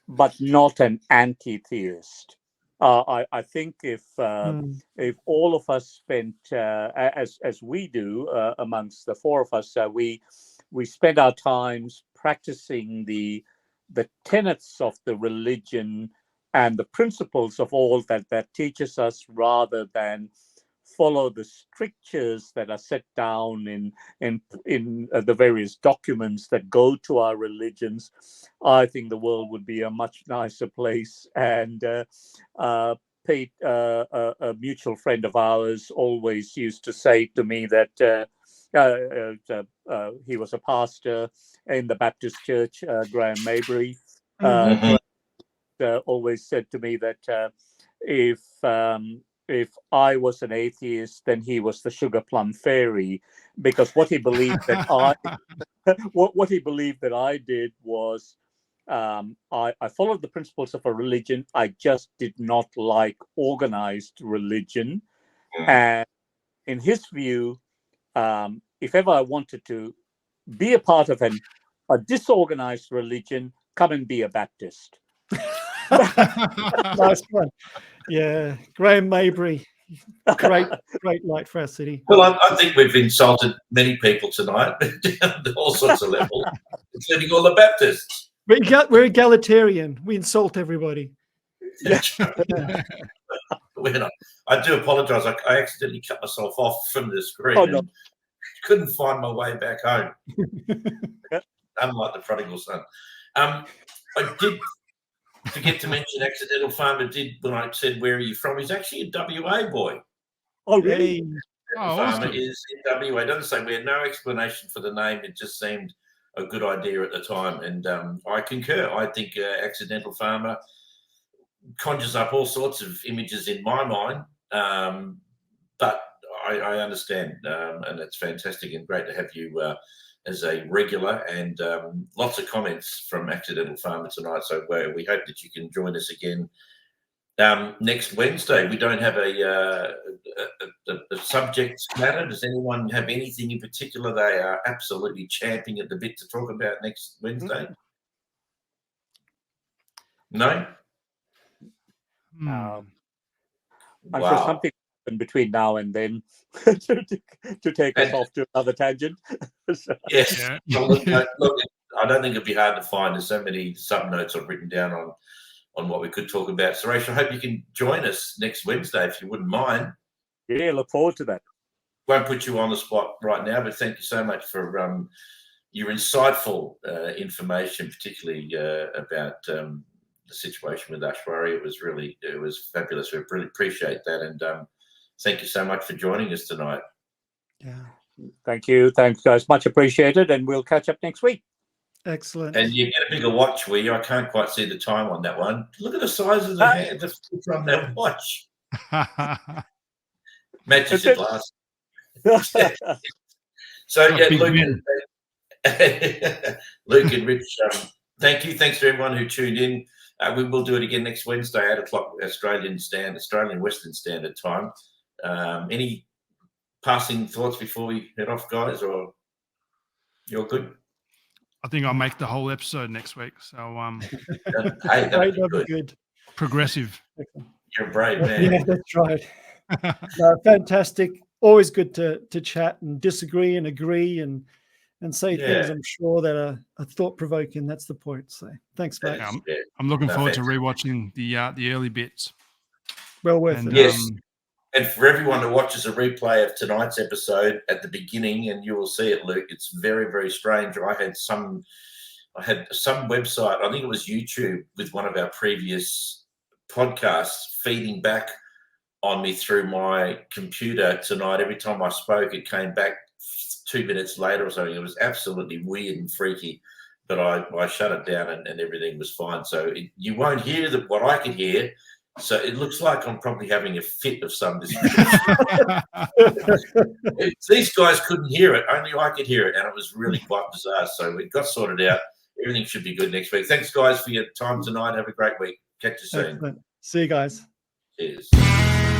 but not an anti-theist. I think if all of us spent as we do amongst the four of us, we spend our times practicing the tenets of the religion and the principles of all that teaches us, rather than follow the strictures that are set down in the various documents that go to our religions, I think the world would be a much nicer place. And Pete, a mutual friend of ours, always used to say to me that he was a pastor in the Baptist church, Graham Mabry. Always said to me that if I was an atheist, then he was the sugar plum fairy, because what he believed that what he believed that I did was I followed the principles of a religion. I just did not like organized religion, and in his view, if ever I wanted to be a part of a disorganized religion, come and be a Baptist. Nice one. Yeah, Graham Mabry, great light for our city. Well, I think we've insulted many people tonight at all sorts of levels, including all the Baptists. We're egalitarian. We insult everybody. That's right. I do apologise. I accidentally cut myself off from the screen and couldn't find my way back home. Unlike the prodigal son. I did forget to mention Accidental Farmer did, when I said, where are you from? He's actually a WA boy. Oh, really? Farmer is in WA. It doesn't say where. No explanation for the name. It just seemed a good idea at the time. And I concur. I think Accidental Farmer conjures up all sorts of images in my mind. But I understand. And it's fantastic and great to have you as a regular, and lots of comments from Accidental Farmer tonight. So we hope that you can join us again next Wednesday. We don't have a subject matter. Does anyone have anything in particular they are absolutely champing at the bit to talk about next Wednesday? No? I'm sure something happened between now and then to take us off to another tangent. Yes. Yeah. Look, I don't think it'd be hard to find. There's so many sub-notes I've written down on what we could talk about. Suresh, I hope you can join us next Wednesday if you wouldn't mind. Yeah, look forward to that. Won't put you on the spot right now, but thank you so much for your insightful information, particularly about the situation with Ashwari. It was fabulous. We really appreciate that, and thank you so much for joining us tonight. Yeah. Thank you. Thanks, guys. Much appreciated, and we'll catch up next week. Excellent. And you get a bigger watch, will you? I can't quite see the time on that one. Look at the size of the hand from that watch. Matches your glass. So, yeah, Luke and Rich, thank you. Thanks to everyone who tuned in. We will do it again next Wednesday, 8 o'clock Australian Western Standard Time. Any passing thoughts before we head off, guys, or you're good? I think I'll make the whole episode next week. So, hey, that'd be good. Progressive. You're a brave man. Yeah, that's right. Fantastic. Always good to chat and disagree and agree and say things, I'm sure, that are thought-provoking. That's the point. So thanks, mate. I'm looking forward to rewatching the early bits. Well worth it. Yes. And for everyone who watches a replay of tonight's episode at the beginning, and you will see it, Luke, it's very, very strange. I had some website, I think it was YouTube, with one of our previous podcasts feeding back on me through my computer tonight. Every time I spoke, it came back 2 minutes later or something. It was absolutely weird and freaky, but I shut it down and everything was fine. So you won't hear what I could hear. So it looks like I'm probably having a fit of some description. These guys couldn't hear it. Only I could hear it. And it was really quite bizarre. So it got sorted out. Everything should be good next week. Thanks, guys, for your time tonight. Have a great week. Catch you soon. Excellent. See you guys. Cheers.